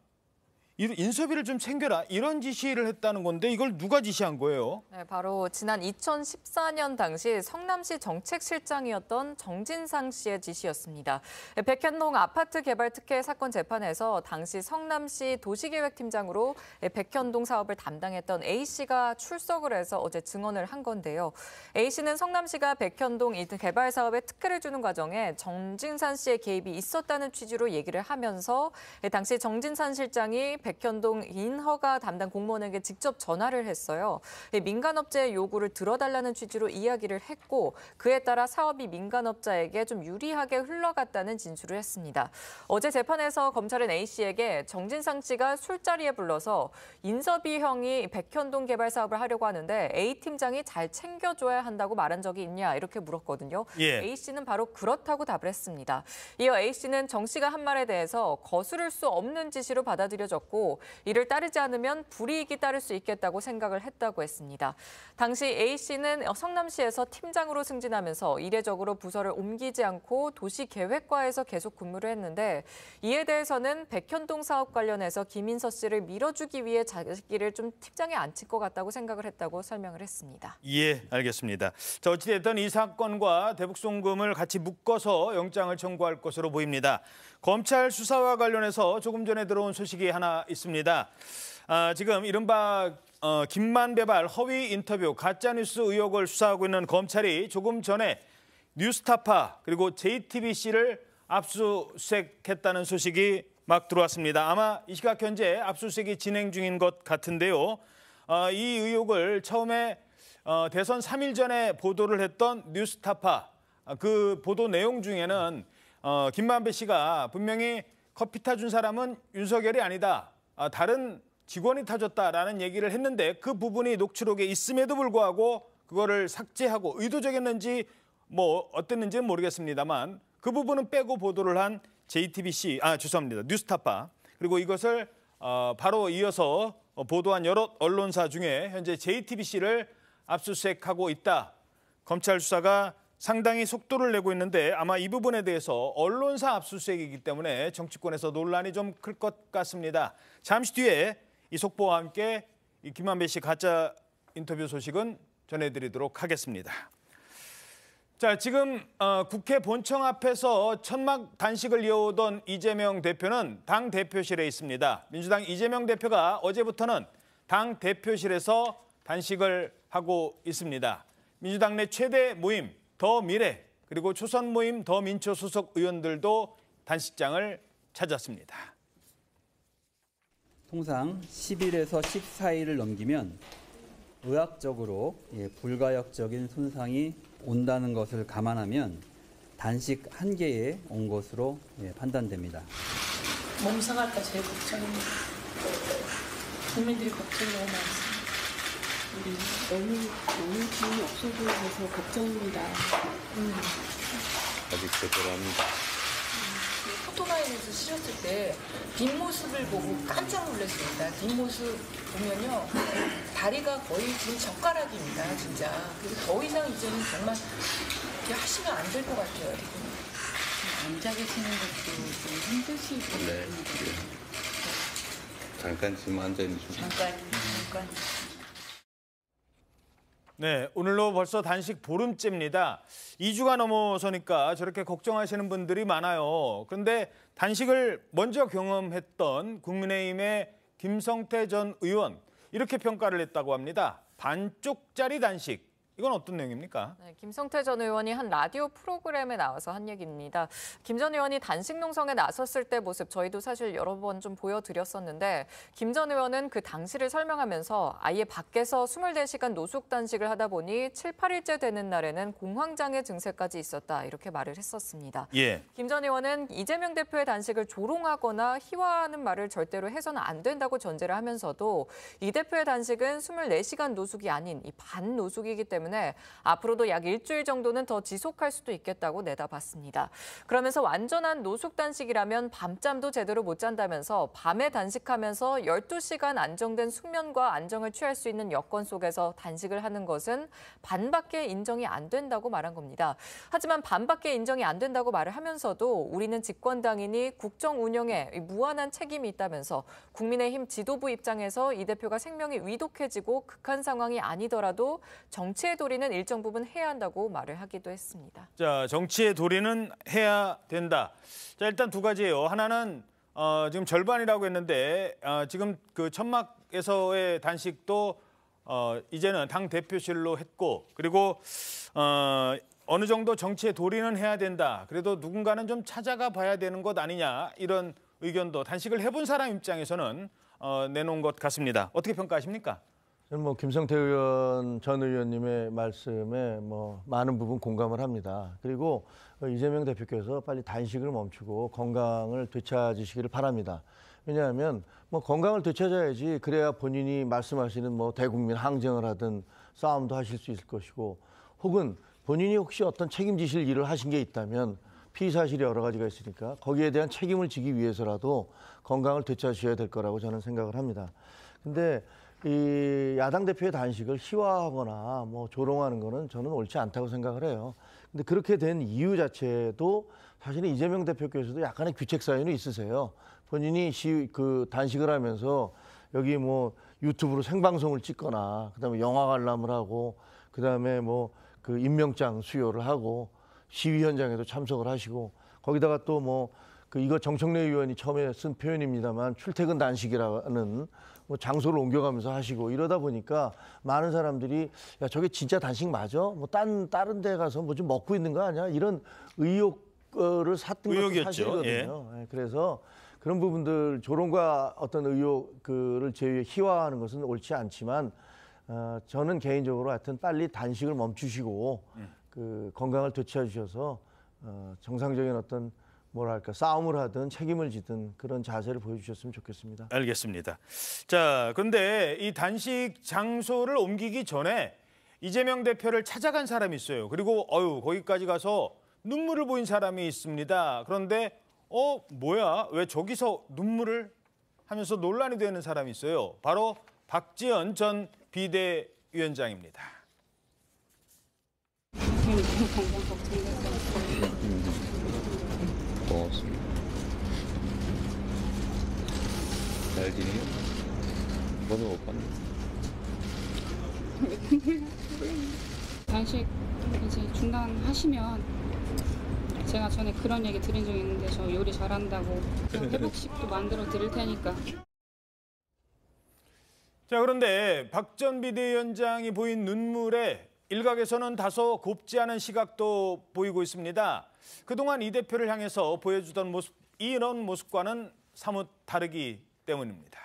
인섭이를 좀 챙겨라. 이런 지시를 했다는 건데 이걸 누가 지시한 거예요? 네, 바로 지난 2014년 당시 성남시 정책실장이었던 정진상 씨의 지시였습니다. 백현동 아파트 개발 특혜 사건 재판에서 당시 성남시 도시계획팀장으로 백현동 사업을 담당했던 A 씨가 출석을 해서 어제 증언을 한 건데요. A 씨는 성남시가 백현동 개발 사업에 특혜를 주는 과정에 정진상 씨의 개입이 있었다는 취지로 얘기를 하면서 당시 정진상 실장이 백현동 인허가 담당 공무원에게 직접 전화를 했어요. 민간업자의 요구를 들어달라는 취지로 이야기를 했고 그에 따라 사업이 민간업자에게 좀 유리하게 흘러갔다는 진술을 했습니다. 어제 재판에서 검찰은 A 씨에게 정진상 씨가 술자리에 불러서 인섭이 형이 백현동 개발 사업을 하려고 하는데 A 팀장이 잘 챙겨줘야 한다고 말한 적이 있냐 이렇게 물었거든요. 예. A 씨는 바로 그렇다고 답을 했습니다. 이어 A 씨는 정 씨가 한 말에 대해서 거스를 수 없는 지시로 받아들여졌고 이를 따르지 않으면 불이익이 따를 수 있겠다고 생각을 했다고 했습니다. 당시 A 씨는 성남시에서 팀장으로 승진하면서 이례적으로 부서를 옮기지 않고 도시계획과에서 계속 근무를 했는데 이에 대해서는 백현동 사업 관련해서 김인서 씨를 밀어주기 위해 자기를 좀 팀장에 앉힐 것 같다고 생각을 했다고 설명을 했습니다. 예, 알겠습니다. 자, 어찌됐든 이 사건과 대북송금을 같이 묶어서 영장을 청구할 것으로 보입니다. 검찰 수사와 관련해서 조금 전에 들어온 소식이 하나 있습니다. 지금 이른바 김만배발 허위 인터뷰 가짜뉴스 의혹을 수사하고 있는 검찰이 조금 전에 뉴스타파 그리고 JTBC를 압수수색했다는 소식이 막 들어왔습니다. 아마 이 시각 현재 압수수색이 진행 중인 것 같은데요. 이 의혹을 처음에 대선 3일 전에 보도를 했던 뉴스타파 그 보도 내용 중에는 김만배 씨가 분명히 커피 타준 사람은 윤석열이 아니다. 다른 직원이 타줬다라는 얘기를 했는데 그 부분이 녹취록에 있음에도 불구하고 그거를 삭제하고 의도적이었는지 뭐 어땠는지는 모르겠습니다만 그 부분은 빼고 보도를 한 JTBC, 죄송합니다. 뉴스타파. 그리고 이것을 바로 이어서 보도한 여러 언론사 중에 현재 JTBC를 압수수색하고 있다. 검찰 수사가 상당히 속도를 내고 있는데 아마 이 부분에 대해서 언론사 압수수색이기 때문에 정치권에서 논란이 좀 클 것 같습니다. 잠시 뒤에 이 속보와 함께 이 김만배 씨 가짜 인터뷰 소식은 전해드리도록 하겠습니다. 자, 지금 국회 본청 앞에서 천막 단식을 이어오던 이재명 대표는 당 대표실에 있습니다. 민주당 이재명 대표가 어제부터는 당 대표실에서 단식을 하고 있습니다. 민주당 내 최대 모임 더 미래 그리고 초선 모임 더 민초 소속 의원들도 단식장을 찾았습니다. 통상 10일에서 14일을 넘기면 의학적으로 불가역적인 손상이 온다는 것을 감안하면 단식 한계에 온 것으로 판단됩니다. 몸 상할까 제일 걱정입니다. 국민들이 걱정이 너무 많습니다. 너무 기운이 없어 보여서 걱정입니다. 아직 제대로합니다. 포토라인에서 실었을 때 뒷모습을 보고 깜짝 놀랐습니다. 뒷모습 보면요. 다리가 거의 지금 젓가락입니다. 진짜. 그래서 더 이상 이제는 정말 이렇게 하시면 안 될 것 같아요. 앉아 계시는 것도 좀 힘드실 것 같은데. 잠깐 지금 앉아있는 중. 잠깐. 네, 오늘로 벌써 단식 보름째입니다. 2주가 넘어서니까 저렇게 걱정하시는 분들이 많아요. 그런데 단식을 먼저 경험했던 국민의힘의 김성태 전 의원 이렇게 평가를 했다고 합니다. 반쪽짜리 단식. 이건 어떤 내용입니까? 네, 김성태 전 의원이 한 라디오 프로그램에 나와서 한 얘기입니다. 김 전 의원이 단식 농성에 나섰을 때 모습 저희도 사실 여러 번 좀 보여드렸었는데 김 전 의원은 그 당시를 설명하면서 아예 밖에서 24시간 노숙 단식을 하다 보니 7, 8일째 되는 날에는 공황장애 증세까지 있었다 이렇게 말을 했었습니다. 예. 김 전 의원은 이재명 대표의 단식을 조롱하거나 희화하는 말을 절대로 해서는 안 된다고 전제를 하면서도 이 대표의 단식은 24시간 노숙이 아닌 이 반 노숙이기 때문에 때문에 앞으로도 약 일주일 정도는 더 지속할 수도 있겠다고 내다봤습니다. 그러면서 완전한 노숙 단식이라면 밤잠도 제대로 못 잔다면서 밤에 단식하면서 12시간 안정된 숙면과 안정을 취할 수 있는 여건 속에서 단식을 하는 것은 반밖에 인정이 안 된다고 말한 겁니다. 하지만 반밖에 인정이 안 된다고 말을 하면서도 우리는 집권당이니 국정 운영에 무한한 책임이 있다면서 국민의힘 지도부 입장에서 이 대표가 생명이 위독해지고 극한 상황이 아니더라도 정치의 도리는 일정 부분 해야 한다고 말을 하기도 했습니다. 자, 정치의 도리는 해야 된다. 자, 일단 두 가지예요. 하나는 지금 절반이라고 했는데 지금 그 천막에서의 단식도 이제는 당 대표실로 했고 그리고 어느 정도 정치의 도리는 해야 된다. 그래도 누군가는 좀 찾아가 봐야 되는 것 아니냐 이런 의견도 단식을 해본 사람 입장에서는 내놓은 것 같습니다. 어떻게 평가하십니까? 저는 뭐 김성태 의원 전 의원님의 말씀에 뭐 많은 부분 공감을 합니다. 그리고 이재명 대표께서 빨리 단식을 멈추고 건강을 되찾으시기를 바랍니다. 왜냐하면 뭐 건강을 되찾아야지 그래야 본인이 말씀하시는 뭐 대국민 항쟁을 하든 싸움도 하실 수 있을 것이고 혹은 본인이 혹시 어떤 책임지실 일을 하신 게 있다면 피의 사실이 여러 가지가 있으니까 거기에 대한 책임을 지기 위해서라도 건강을 되찾으셔야 될 거라고 저는 생각을 합니다. 근데 이 야당 대표의 단식을 희화하거나 뭐 조롱하는 거는 저는 옳지 않다고 생각을 해요. 근데 그렇게 된 이유 자체도 사실은 이재명 대표께서도 약간의 규책 사유는 있으세요. 본인이 그 단식을 하면서 여기 뭐 유튜브로 생방송을 찍거나 그다음에 영화 관람을 하고 그다음에 뭐 그 임명장 수여를 하고 시위 현장에도 참석을 하시고 거기다가 또 뭐 그 이거 정청래 의원이 처음에 쓴 표현입니다만 출퇴근 단식이라는 뭐 장소를 옮겨가면서 하시고 이러다 보니까 많은 사람들이 야 저게 진짜 단식 맞아? 뭐 다른 데 가서 뭐 좀 먹고 있는 거 아니야? 이런 의혹을 샀던 것도 사실이거든요. 예, 그래서 그런 부분들 조롱과 어떤 의혹을 제외 희화하는 것은 옳지 않지만 저는 개인적으로 하여튼 빨리 단식을 멈추시고 그 건강을 되찾으셔서 정상적인 어떤 뭐랄까 싸움을 하든 책임을 지든 그런 자세를 보여주셨으면 좋겠습니다. 알겠습니다. 자, 그런데 이 단식 장소를 옮기기 전에 이재명 대표를 찾아간 사람이 있어요. 그리고 거기까지 가서 눈물을 보인 사람이 있습니다. 그런데 뭐야? 왜 저기서 눈물을 하면서 논란이 되는 사람이 있어요. 바로 박지원 전 비대위원장입니다. 고맙습니다. 잘 지내요? 번호 못 봤네. 단식 이제 중단하시면 제가 전에 그런 얘기 드린 적이 있는데 저 요리 잘한다고 회복식도 만들어 드릴 테니까. 자, 그런데 박 전 비대위원장이 보인 눈물에 일각에서는 다소 곱지 않은 시각도 보이고 있습니다. 그동안 이 대표를 향해서 보여주던 모습, 이런 모습과는 사뭇 다르기 때문입니다.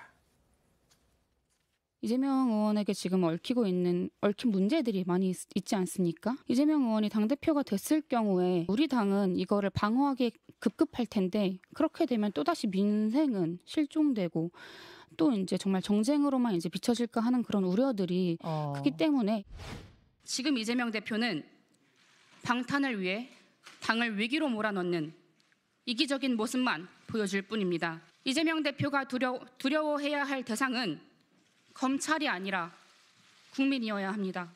이재명 의원에게 지금 얽힌 문제들이 많이 있지 않습니까? 이재명 의원이 당대표가 됐을 경우에 우리 당은 이거를 방어하기 급급할 텐데 그렇게 되면 또다시 민생은 실종되고 또 이제 정말 정쟁으로만 이제 비춰질까 하는 그런 우려들이 크기 때문에 지금 이재명 대표는 방탄을 위해 당을 위기로 몰아넣는 이기적인 모습만 보여줄 뿐입니다. 이재명 대표가 두려워해야 할 대상은 검찰이 아니라 국민이어야 합니다.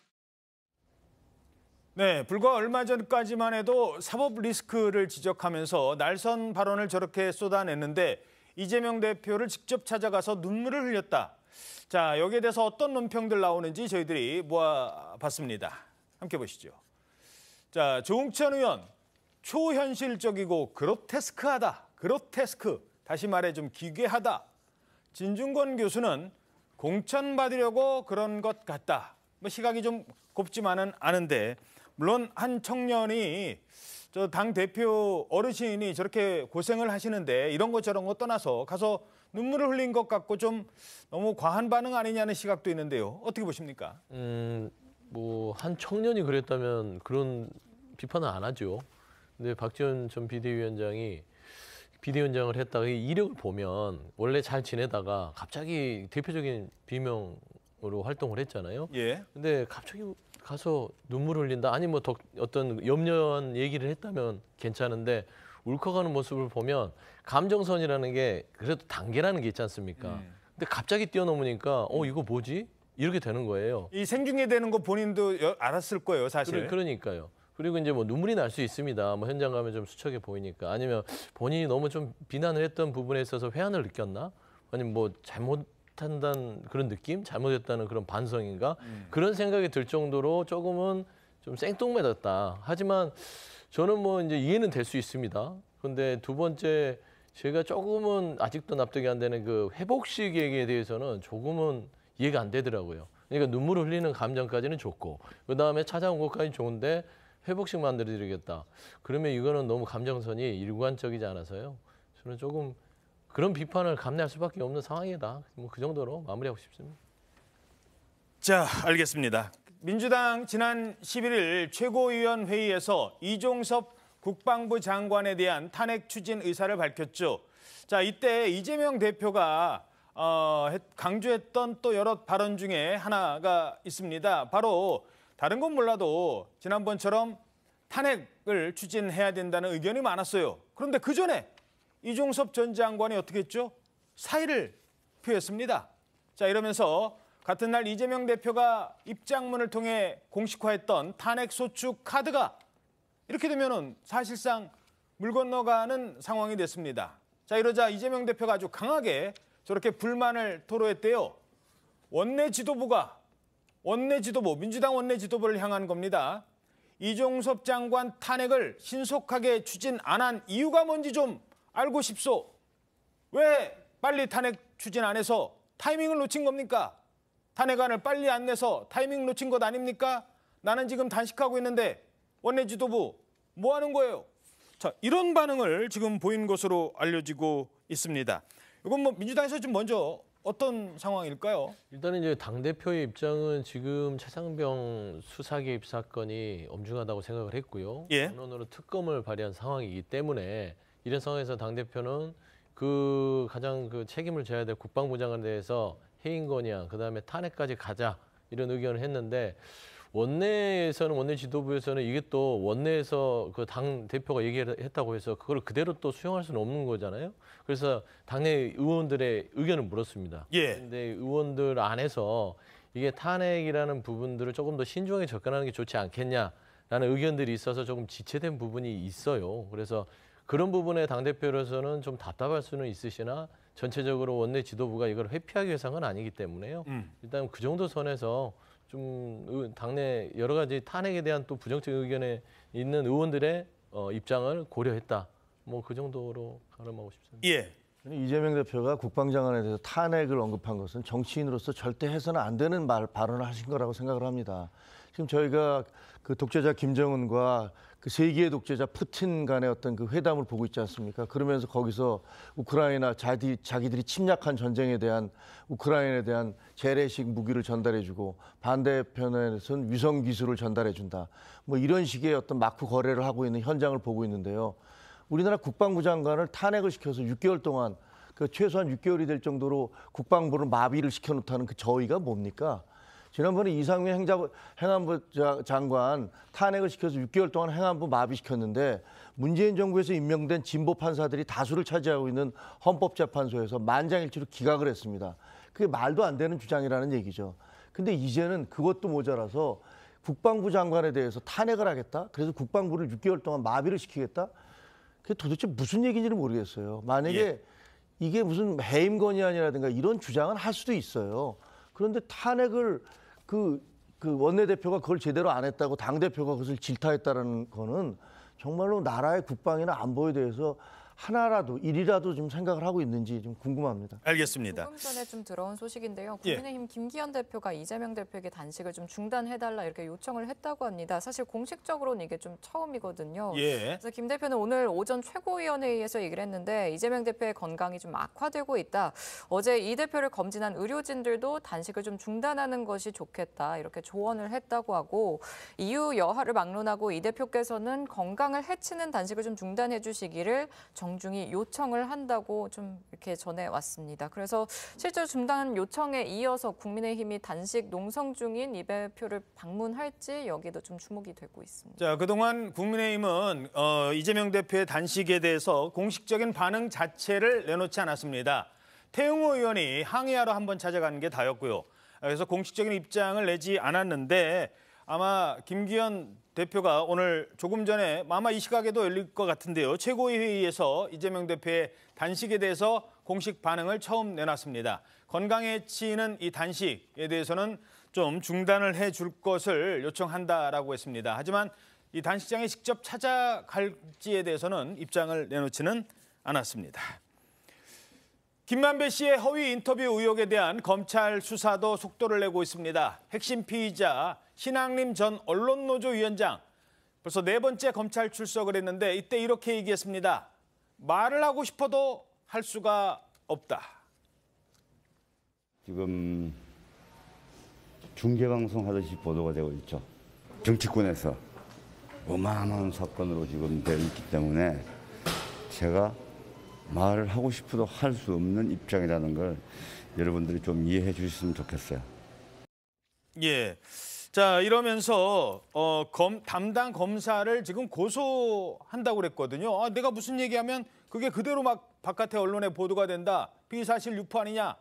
네, 불과 얼마 전까지만 해도 사법 리스크를 지적하면서 날선 발언을 저렇게 쏟아냈는데 이재명 대표를 직접 찾아가서 눈물을 흘렸다. 자, 여기에 대해서 어떤 논평들 나오는지 저희들이 모아봤습니다. 함께 보시죠. 자, 조응천 의원, 초현실적이고 그로테스크하다. 그로테스크, 다시 말해 좀 기괴하다. 진중권 교수는 공천받으려고 그런 것 같다. 뭐 시각이 좀 곱지만은 않은데 물론 한 청년이 저 당 대표 어르신이 저렇게 고생을 하시는데 이런 것 저런 거 떠나서 가서 눈물을 흘린 것 같고 좀 너무 과한 반응 아니냐는 시각도 있는데요. 어떻게 보십니까? 뭐 한 청년이 그랬다면 그런 비판은 안 하죠. 근데 박지원 전 비대위원장이 비대위원장을 했다가 이 이력을 보면 원래 잘 지내다가 갑자기 대표적인 비명으로 활동을 했잖아요. 예. 근데 가서 눈물 흘린다. 아니 뭐 어떤 염려한 얘기를 했다면 괜찮은데 울컥하는 모습을 보면 감정선이라는 게 그래도 단계라는 게 있지 않습니까? 근데 갑자기 뛰어넘으니까 이거 뭐지? 이렇게 되는 거예요. 이 생중계 되는 거 본인도 알았을 거예요, 사실. 그러니까요. 그리고 이제 뭐 눈물이 날 수 있습니다. 뭐 현장 가면 좀 수척해 보이니까. 아니면 본인이 너무 좀 비난을 했던 부분에 있어서 회한을 느꼈나? 아니면 뭐 잘못한다는 그런 느낌? 잘못했다는 그런 반성인가? 그런 생각이 들 정도로 조금은 좀 생뚱맞았다. 하지만 저는 뭐 이제 이해는 될 수 있습니다. 근데 두 번째 제가 조금은 아직도 납득이 안 되는 그 회복식 얘기에 대해서는 조금은 이해가 안 되더라고요. 그러니까 눈물 흘리는 감정까지는 좋고 그다음에 찾아온 것까지 좋은데 회복식 만들어드리겠다. 그러면 이거는 너무 감정선이 일관적이지 않아서요. 저는 조금 그런 비판을 감내할 수밖에 없는 상황이다. 뭐 그 정도로 마무리하고 싶습니다. 자, 알겠습니다. 민주당 지난 11일 최고위원회의에서 이종섭 국방부 장관에 대한 탄핵 추진 의사를 밝혔죠. 자, 이때 이재명 대표가 강조했던 또 여러 발언 중에 하나가 있습니다. 바로 다른 건 몰라도 지난번처럼 탄핵을 추진해야 된다는 의견이 많았어요. 그런데 그 전에 이종섭 전 장관이 어떻게 했죠? 사의를 표했습니다. 자, 이러면서 같은 날 이재명 대표가 입장문을 통해 공식화했던 탄핵 소추 카드가 이렇게 되면은 사실상 물 건너가는 상황이 됐습니다. 자, 이러자 이재명 대표가 아주 강하게 저렇게 불만을 토로했대요. 민주당 원내 지도부를 향한 겁니다. 이종섭 장관 탄핵을 신속하게 추진 안 한 이유가 뭔지 좀 알고 싶소. 왜 빨리 탄핵 추진 안 해서 타이밍을 놓친 겁니까? 탄핵안을 빨리 안 내서 타이밍 놓친 것 아닙니까? 나는 지금 단식하고 있는데 원내 지도부 뭐 하는 거예요? 자, 이런 반응을 지금 보인 것으로 알려지고 있습니다. 이건 뭐 민주당에서 좀 먼저 어떤 상황일까요? 일단은 이제 당대표의 입장은 지금 최상병 수사 개입 사건이 엄중하다고 생각을 했고요. 언론으로 특검을 발의한 상황이기 때문에 이런 상황에서 당대표는 가장 책임을 져야 될 국방부 장관에 대해서 해임 건의안, 그다음에 탄핵까지 가자 이런 의견을 했는데 원내에서는 원내 지도부에서는 이게 또 원내에서 그 당 대표가 얘기했다고 해서 그걸 그대로 또 수용할 수는 없는 거잖아요. 그래서 당내 의원들의 의견을 물었습니다. 그런데 의원들 안에서 이게 탄핵이라는 부분들을 조금 더 신중하게 접근하는 게 좋지 않겠냐라는 의견들이 있어서 조금 지체된 부분이 있어요. 그래서 그런 부분에 당 대표로서는 좀 답답할 수는 있으시나 전체적으로 원내 지도부가 이걸 회피하기 위해서 한 건 아니기 때문에요. 일단 그 정도 선에서 좀 당내 여러 가지 탄핵에 대한 또 부정적 의견에 있는 의원들의 입장을 고려했다. 뭐 그 정도로 가름하고 싶습니다. 이재명 대표가 국방장관에 대해서 탄핵을 언급한 것은 정치인으로서 절대 해서는 안 되는 발언을 하신 거라고 생각을 합니다. 지금 저희가 그 독재자 김정은과 그 세계의 독재자 푸틴 간의 어떤 그 회담을 보고 있지 않습니까? 그러면서 거기서 우크라이나 자기들이 침략한 전쟁에 대한 우크라이나에 대한 재래식 무기를 전달해주고 반대편에서는 위성 기술을 전달해준다. 뭐 이런 식의 어떤 마크 거래를 하고 있는 현장을 보고 있는데요. 우리나라 국방부 장관을 탄핵을 시켜서 6개월 동안 최소한 6개월이 될 정도로 국방부를 마비를 시켜놓다는 그 저의가 뭡니까? 지난번에 이상민 행안부 장관 탄핵을 시켜서 6개월 동안 행안부 마비시켰는데 문재인 정부에서 임명된 진보 판사들이 다수를 차지하고 있는 헌법재판소에서 만장일치로 기각을 했습니다. 그게 말도 안 되는 주장이라는 얘기죠. 근데 이제는 그것도 모자라서 국방부 장관에 대해서 탄핵을 하겠다? 그래서 국방부를 6개월 동안 마비를 시키겠다? 그게 도대체 무슨 얘기인지를 모르겠어요. 만약에 이게 무슨 해임 건의안이라든가 이런 주장은 할 수도 있어요. 그런데 탄핵을 그 원내대표가 그걸 제대로 안 했다고 당대표가 그것을 질타했다는 거는 정말로 나라의 국방이나 안보에 대해서 하나라도 일이라도 좀 생각을 하고 있는지 좀 궁금합니다. 알겠습니다. 조금 전에 좀 들어온 소식인데요. 국민의힘 김기현 대표가 이재명 대표에게 단식을 좀 중단해달라 이렇게 요청을 했다고 합니다. 사실 공식적으로는 이게 좀 처음이거든요. 그래서 김 대표는 오늘 오전 최고위원회의에서 얘기를 했는데 이재명 대표의 건강이 좀 악화되고 있다. 어제 이 대표를 검진한 의료진들도 단식을 좀 중단하는 것이 좋겠다 이렇게 조언을 했다고 하고 이유 여하를 막론하고 이 대표께서는 건강을 해치는 단식을 좀 중단해 주시기를 정중히 요청을 한다고 좀 이렇게 전해왔습니다. 그래서 실제로 중단 요청에 이어서 국민의힘이 단식 농성 중인 이 대표를 방문할지 여기도 좀 주목이 되고 있습니다. 자, 그동안 국민의힘은 이재명 대표의 단식에 대해서 공식적인 반응 자체를 내놓지 않았습니다. 태영호 의원이 항의하러 한번 찾아가는 게 다였고요. 그래서 공식적인 입장을 내지 않았는데 아마 김기현 대표가 오늘 조금 전에 아마 이 시각에도 열릴 것 같은데요. 최고위 회의에서 이재명 대표의 단식에 대해서 공식 반응을 처음 내놨습니다. 건강에 치이는 이 단식에 대해서는 좀 중단을 해줄 것을 요청한다라고 했습니다. 하지만 이 단식장에 직접 찾아갈지에 대해서는 입장을 내놓지는 않았습니다. 김만배 씨의 허위 인터뷰 의혹에 대한 검찰 수사도 속도를 내고 있습니다. 핵심 피의자 신학림 전 언론노조 위원장 벌써 4번째 검찰 출석을 했는데 이때 이렇게 얘기했습니다. 말을 하고 싶어도 할 수가 없다. 지금 중계방송 하듯이 보도가 되고 있죠. 정치권에서 어마어마한 사건으로 지금 되어 있기 때문에 제가 말을 하고 싶어도 할 수 없는 입장이라는 걸 여러분들이 좀 이해해 주셨으면 좋겠어요. 예. 자, 이러면서 담당 검사를 지금 고소한다고 그랬거든요. 아, 내가 무슨 얘기하면 그게 그대로 막 바깥에 언론에 보도가 된다. 비사실 유포 아니냐.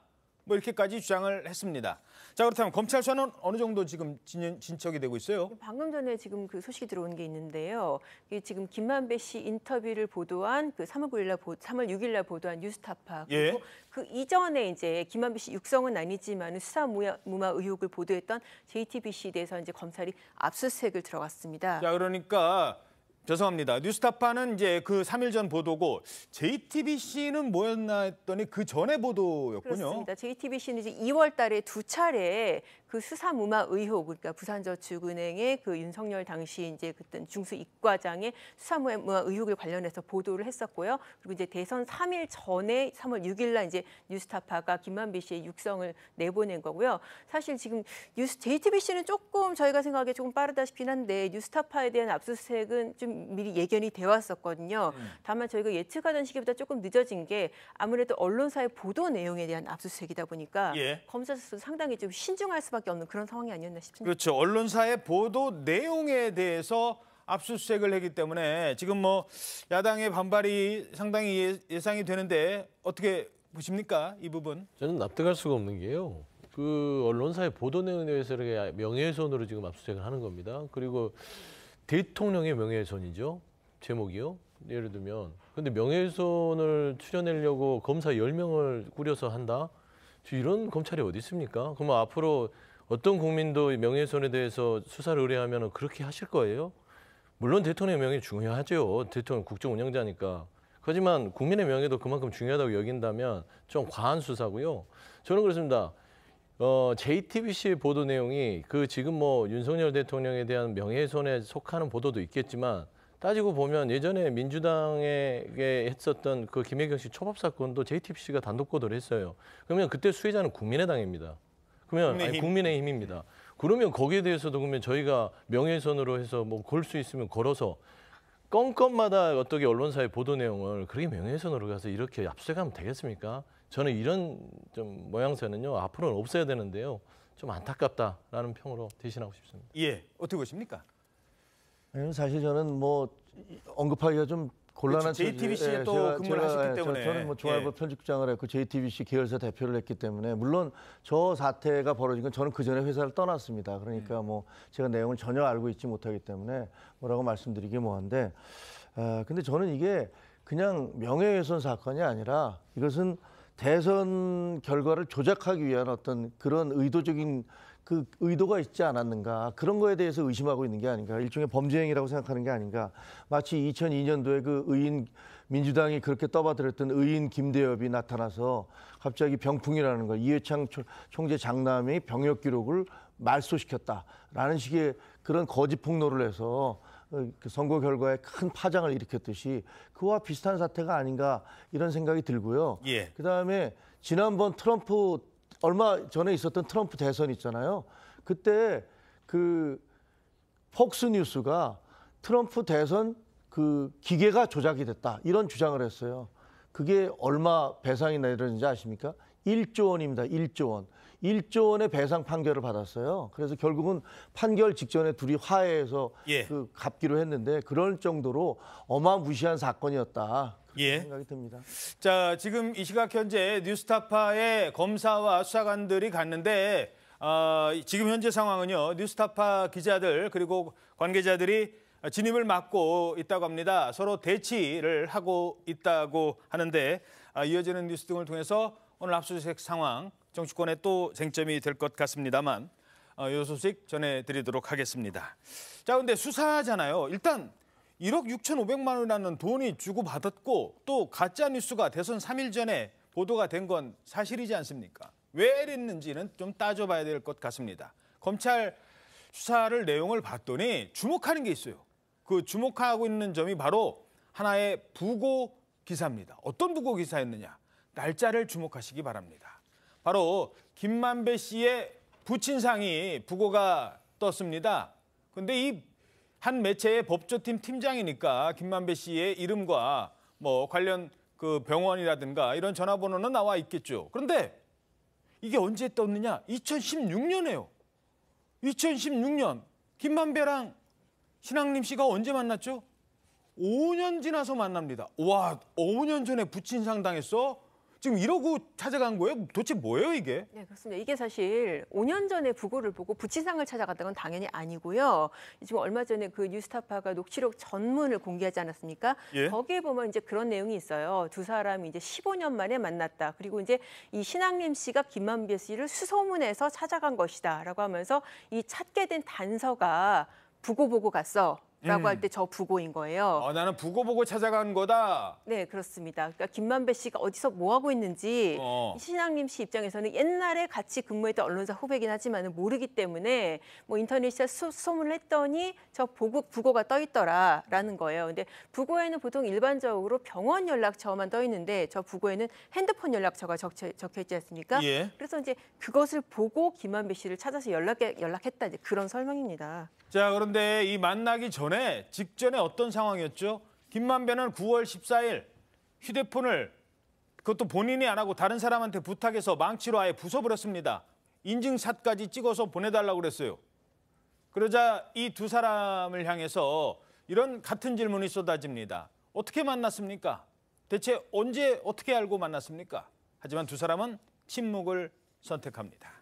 뭐 이렇게까지 주장을 했습니다. 자, 그렇다면 검찰 수사는 어느 정도 지금 진척이 되고 있어요? 방금 전에 지금 그 소식이 들어온 게 있는데요. 이게 지금 김만배 씨 인터뷰를 보도한 그 3월 6일 날 보도한 뉴스타파 그리고 그 이전에 이제 김만배 씨 육성은 아니지만 수사 무마 의혹을 보도했던 JTBC에 대해서 이제 검찰이 압수수색을 들어갔습니다. 자, 그러니까 죄송합니다. 뉴스타파는 이제 그 3일 전 보도고 JTBC는 뭐였나 했더니 그 전에 보도였군요. 그렇습니다. JTBC는 이제 2월 달에 2차례 그 수사 무마 의혹, 그러니까 부산저축은행의 그 윤석열 당시 이제 그때 중수 이과장의 수사 무마 의혹을 관련해서 보도를 했었고요. 그리고 이제 대선 3일 전에 3월 6일 날 이제 뉴스타파가 김만배 씨의 육성을 내보낸 거고요. 사실 지금 JTBC는 조금 저희가 생각하기에 조금 빠르다시피 한데 뉴스타파에 대한 압수수색은 좀 미리 예견이 되어 왔었거든요. 다만 저희가 예측하던 시기보다 조금 늦어진 게 아무래도 언론사의 보도 내용에 대한 압수수색이다 보니까 검사 수도 상당히 좀 신중할 수밖에 없는 그런 상황이 아니었나 싶습니다. 그렇죠. 언론사의 보도 내용에 대해서 압수수색을 했기 때문에 지금 뭐 야당의 반발이 상당히 예상이 되는데 어떻게 보십니까? 이 부분? 저는 납득할 수가 없는 게요. 그 언론사의 보도 내용에 대해서 이렇게 명예훼손으로 지금 압수수색을 하는 겁니다. 그리고 대통령의 명예훼손이죠. 제목이요. 예를 들면. 근데 명예훼손을 추려내려고 검사 10명을 꾸려서 한다? 이런 검찰이 어디 있습니까? 그러면 앞으로 어떤 국민도 명예훼손에 대해서 수사를 의뢰하면 그렇게 하실 거예요? 물론 대통령의 명예 중요하죠. 대통령 국정 운영자니까. 하지만 국민의 명예도 그만큼 중요하다고 여긴다면 좀 과한 수사고요. 저는 그렇습니다. JTBC의 보도 내용이 그 지금 뭐 윤석열 대통령에 대한 명예훼손에 속하는 보도도 있겠지만 따지고 보면 예전에 민주당에게 했었던 그 김혜경 씨 초밥 사건도 JTBC가 단독 보도를 했어요. 그러면 그때 수혜자는 국민의당입니다. 그러면 국민의힘입니다. 그러면 거기에 대해서도 그러면 저희가 명예훼손으로 해서 뭐 걸 수 있으면 걸어서 건건마다 어떻게 언론사의 보도 내용을 그렇게 명예훼손으로 가서 이렇게 압수수색하면 되겠습니까? 저는 이런 좀 모양새는요 앞으로는 없어야 되는데요 좀 안타깝다라는 평으로 대신하고 싶습니다. 예, 어떻게 보십니까? 사실 저는 뭐 언급하기가 좀 곤란한 JTBC에 또 근무를 하셨기 때문에 저는 뭐 중앙일보 편집국장을 했고 JTBC 계열사 대표를 했기 때문에 물론 저 사태가 벌어진 건 저는 그 전에 회사를 떠났습니다. 그러니까 뭐 제가 내용을 전혀 알고 있지 못하기 때문에 뭐라고 말씀드리기 뭐한데 근데 저는 이게 그냥 명예훼손 사건이 아니라 이것은 대선 결과를 조작하기 위한 어떤 그런 의도적인 그 의도가 있지 않았는가 그런 거에 대해서 의심하고 있는 게 아닌가 일종의 범죄 행위라고 생각하는 게 아닌가 마치 2002년도에 그 의인 민주당이 그렇게 떠받들었던 의인 김대엽이 나타나서 갑자기 병풍이라는 거 이회창 총재 장남의 병역 기록을 말소시켰다라는 식의 그런 거짓 폭로를 해서 그 선거 결과에 큰 파장을 일으켰듯이 그와 비슷한 사태가 아닌가 이런 생각이 들고요. 그다음에 지난번 트럼프 얼마 전에 있었던 트럼프 대선 있잖아요. 그때 그 폭스뉴스가 트럼프 대선 그 기계가 조작이 됐다 이런 주장을 했어요. 그게 얼마 배상이 내렸는지 아십니까? 1조 원입니다. 1조 원. 1조 원의 배상 판결을 받았어요. 그래서 결국은 판결 직전에 둘이 화해해서 그 갚기로 했는데 그럴 정도로 어마무시한 사건이었다. 그렇게 생각이 듭니다. 자, 지금 이 시각 현재 뉴스타파의 검사와 수사관들이 갔는데 지금 현재 상황은요. 뉴스타파 기자들 그리고 관계자들이 진입을 막고 있다고 합니다. 서로 대치를 하고 있다고 하는데 이어지는 뉴스 등을 통해서 오늘 압수수색 상황 정치권에 또 쟁점이 될 것 같습니다만 이 소식 전해드리도록 하겠습니다. 자, 그런데 수사잖아요. 일단 1억 6,500만 원이라는 돈이 주고받았고 또 가짜 뉴스가 대선 3일 전에 보도가 된 건 사실이지 않습니까? 왜 이랬는지는 좀 따져봐야 될 것 같습니다. 검찰 수사를 내용을 봤더니 주목하는 게 있어요. 그 주목하고 있는 점이 바로 하나의 부고 기사입니다. 어떤 부고 기사였느냐? 날짜를 주목하시기 바랍니다. 바로 김만배 씨의 부친상이 부고가 떴습니다. 근데 이 한 매체의 법조팀 팀장이니까 김만배 씨의 이름과 뭐 관련 그 병원이라든가 이런 전화번호는 나와 있겠죠. 그런데 이게 언제 떴느냐? 2016년에요. 2016년 김만배랑 신앙림 씨가 언제 만났죠? 5년 지나서 만납니다. 와, 5년 전에 부친상 당했어? 지금 이러고 찾아간 거예요? 도대체 뭐예요, 이게? 네, 그렇습니다. 이게 사실 5년 전에 부고를 보고 부친상을 찾아갔던 건 당연히 아니고요. 지금 얼마 전에 그 뉴스타파가 녹취록 전문을 공개하지 않았습니까? 거기에 보면 이제 그런 내용이 있어요. 두 사람이 이제 15년 만에 만났다. 그리고 이제 이 신앙림 씨가 김만배 씨를 수소문해서 찾아간 것이다라고 하면서 이 찾게 된 단서가 부고 보고 갔어. 라고 할 때 저 부고인 거예요. 나는 부고 보고 찾아간 거다. 네, 그렇습니다. 그러니까 김만배 씨가 어디서 뭐 하고 있는지 신앙림 씨 입장에서는 옛날에 같이 근무했던 언론사 후배긴 하지만 모르기 때문에 뭐 인터넷에 소문을 했더니 저 부고가 떠 있더라라는 거예요. 근데 부고에는 보통 일반적으로 병원 연락처만 떠 있는데 저 부고에는 핸드폰 연락처가 적혀 있지 않습니까? 그래서 이제 그것을 보고 김만배 씨를 찾아서 연락했다 이제 그런 설명입니다. 자, 그런데 이 만나기 전에 직전에 어떤 상황이었죠? 김만배는 9월 14일 휴대폰을 그것도 본인이 안 하고 다른 사람한테 부탁해서 망치로 아예 부숴버렸습니다. 인증샷까지 찍어서 보내달라고 그랬어요. 그러자 이 두 사람을 향해서 이런 같은 질문이 쏟아집니다. 어떻게 만났습니까? 대체 언제 어떻게 알고 만났습니까? 하지만 두 사람은 침묵을 선택합니다.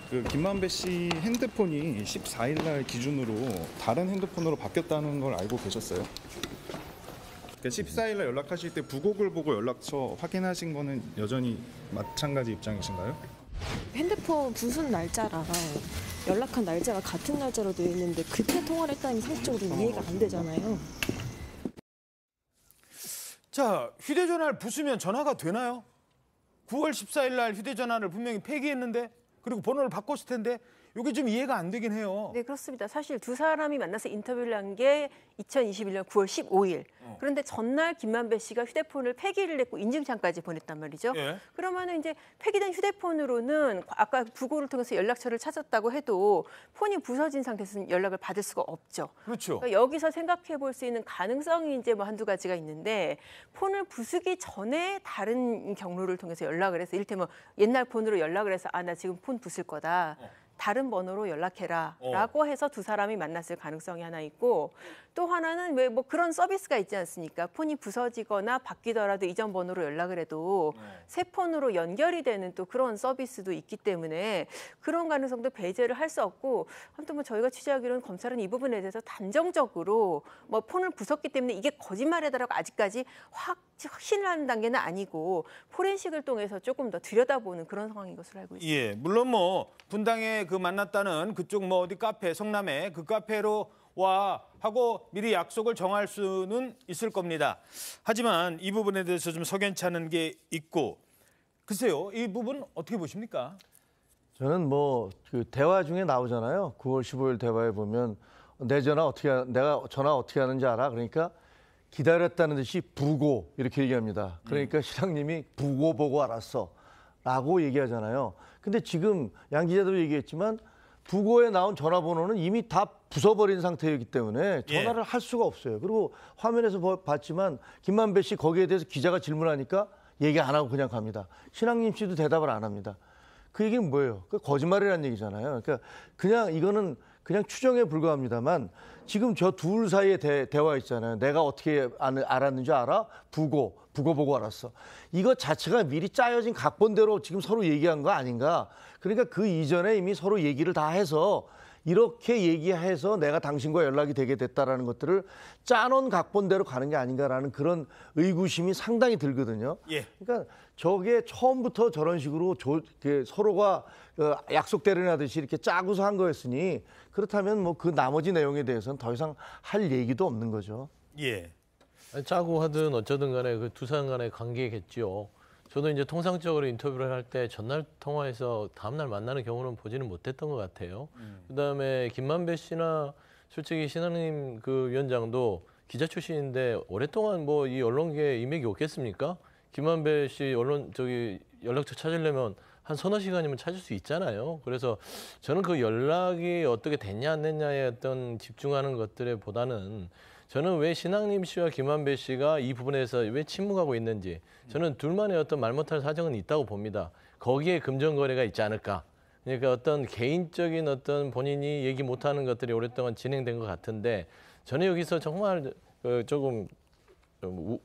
그 김만배 씨 핸드폰이 14일 날 기준으로 다른 핸드폰으로 바뀌었다는 걸 알고 계셨어요? 그러니까 14일 날 연락하실 때 부곡을 보고 연락처 확인하신 거는 여전히 마찬가지 입장이신가요? 핸드폰 부순 날짜랑 연락한 날짜가 같은 날짜로 되어 있는데 그때 통화를 했다는 상식적으로 이해가 안 되잖아요. 자, 휴대전화를 부수면 전화가 되나요? 9월 14일 날 휴대전화를 분명히 폐기했는데 그리고 번호를 바꿨을 텐데 이게 좀 이해가 안 되긴 해요. 네, 그렇습니다. 사실 두 사람이 만나서 인터뷰를 한 게 2021년 9월 15일. 그런데 전날 김만배 씨가 휴대폰을 폐기를 했고 인증샷까지 보냈단 말이죠. 그러면은 이제 폐기된 휴대폰으로는 아까 부고를 통해서 연락처를 찾았다고 해도 폰이 부서진 상태에서는 연락을 받을 수가 없죠. 그렇죠. 그러니까 여기서 생각해 볼 수 있는 가능성이 이제 뭐 한두 가지가 있는데 폰을 부수기 전에 다른 경로를 통해서 연락을 해서 이를테면 옛날 폰으로 연락을 해서 나 지금 폰 부술 거다. 다른 번호로 연락해라 라고 해서 두 사람이 만났을 가능성이 하나 있고 또 하나는 왜 뭐 그런 서비스가 있지 않습니까? 폰이 부서지거나 바뀌더라도 이전 번호로 연락을 해도 새 폰으로 연결이 되는 또 그런 서비스도 있기 때문에 그런 가능성도 배제를 할 수 없고 아무튼 뭐 저희가 취재하기로는 검찰은 이 부분에 대해서 단정적으로 뭐 폰을 부쉈기 때문에 이게 거짓말이다라고 아직까지 확신하는 단계는 아니고 포렌식을 통해서 조금 더 들여다보는 그런 상황인 것으로 알고 있습니다. 예, 물론 뭐 분당에 그 만났다는 그쪽 뭐 어디 카페 성남에 그 카페로 와 하고 미리 약속을 정할 수는 있을 겁니다. 하지만 이 부분에 대해서 좀 석연치 않은 게 있고 글쎄요, 이 부분 어떻게 보십니까? 저는 뭐 그 대화 중에 나오잖아요. 9월 15일 대화에 보면 내가 전화 어떻게 하는지 알아? 그러니까 기다렸다는 듯이 부고 이렇게 얘기합니다. 그러니까 신랑님이 부고 보고 알았어 라고 얘기하잖아요. 근데 지금 양 기자도 얘기했지만 부고에 나온 전화번호는 이미 다 부숴버린 상태이기 때문에 전화를 할 수가 없어요. 그리고 화면에서 봤지만 김만배 씨 거기에 대해서 기자가 질문하니까 얘기 안 하고 그냥 갑니다. 신앙림 씨도 대답을 안 합니다. 그 얘기는 뭐예요? 그 거짓말이라는 얘기잖아요. 그러니까 그냥 이거는 그냥 추정에 불과합니다만 지금 저 둘 사이에 대화 있잖아요. 내가 어떻게 알았는지 알아? 부고 보고 알았어. 이거 자체가 미리 짜여진 각본대로 지금 서로 얘기한 거 아닌가? 그러니까 그 이전에 이미 서로 얘기를 다 해서 이렇게 얘기해서 내가 당신과 연락이 되게 됐다라는 것들을 짜놓은 각본대로 가는 게 아닌가라는 그런 의구심이 상당히 들거든요. 그러니까 저게 처음부터 저런 식으로 서로가 약속대로 하듯이 이렇게 짜고서 한 거였으니 그렇다면 뭐 그 나머지 내용에 대해서는 더 이상 할 얘기도 없는 거죠. 짜고 하든 어쩌든 간에 그 두 사람 간의 관계겠죠. 저도 이제 통상적으로 인터뷰를 할 때 전날 통화해서 다음날 만나는 경우는 보지는 못했던 것 같아요. 그다음에 김만배 씨나 솔직히 신앙림 그 위원장도 기자 출신인데 오랫동안 뭐 이 언론계에 인맥이 없겠습니까? 김만배 씨 연락처 찾으려면 한 서너 시간이면 찾을 수 있잖아요. 그래서 저는 그 연락이 어떻게 됐냐 안 됐냐에 어떤 집중하는 것들에 보다는 저는 왜 신앙림 씨와 김만배 씨가 이 부분에서 왜 침묵하고 있는지 저는 둘만의 어떤 말 못할 사정은 있다고 봅니다. 거기에 금전거래가 있지 않을까. 그러니까 어떤 개인적인 어떤 본인이 얘기 못하는 것들이 오랫동안 진행된 것 같은데 저는 여기서 정말 조금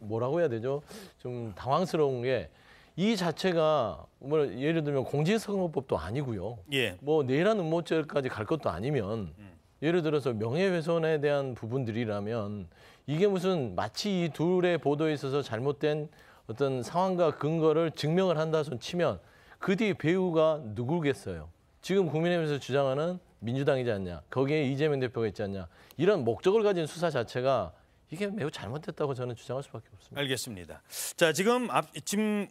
뭐라고 해야 되죠? 좀 당황스러운 게 이 자체가 뭐 예를 들면 공직선거법도 아니고요. 뭐 내란 음모죄까지 갈 것도 아니면 예를 들어서 명예훼손에 대한 부분들이라면 이게 무슨 마치 이 둘의 보도에 있어서 잘못된 어떤 상황과 근거를 증명을 한다 손 치면 그 뒤에 배우가 누구겠어요? 지금 국민의힘에서 주장하는 민주당이지 않냐? 거기에 이재명 대표가 있지 않냐? 이런 목적을 가진 수사 자체가 이게 매우 잘못됐다고 저는 주장할 수밖에 없습니다. 알겠습니다. 자, 지금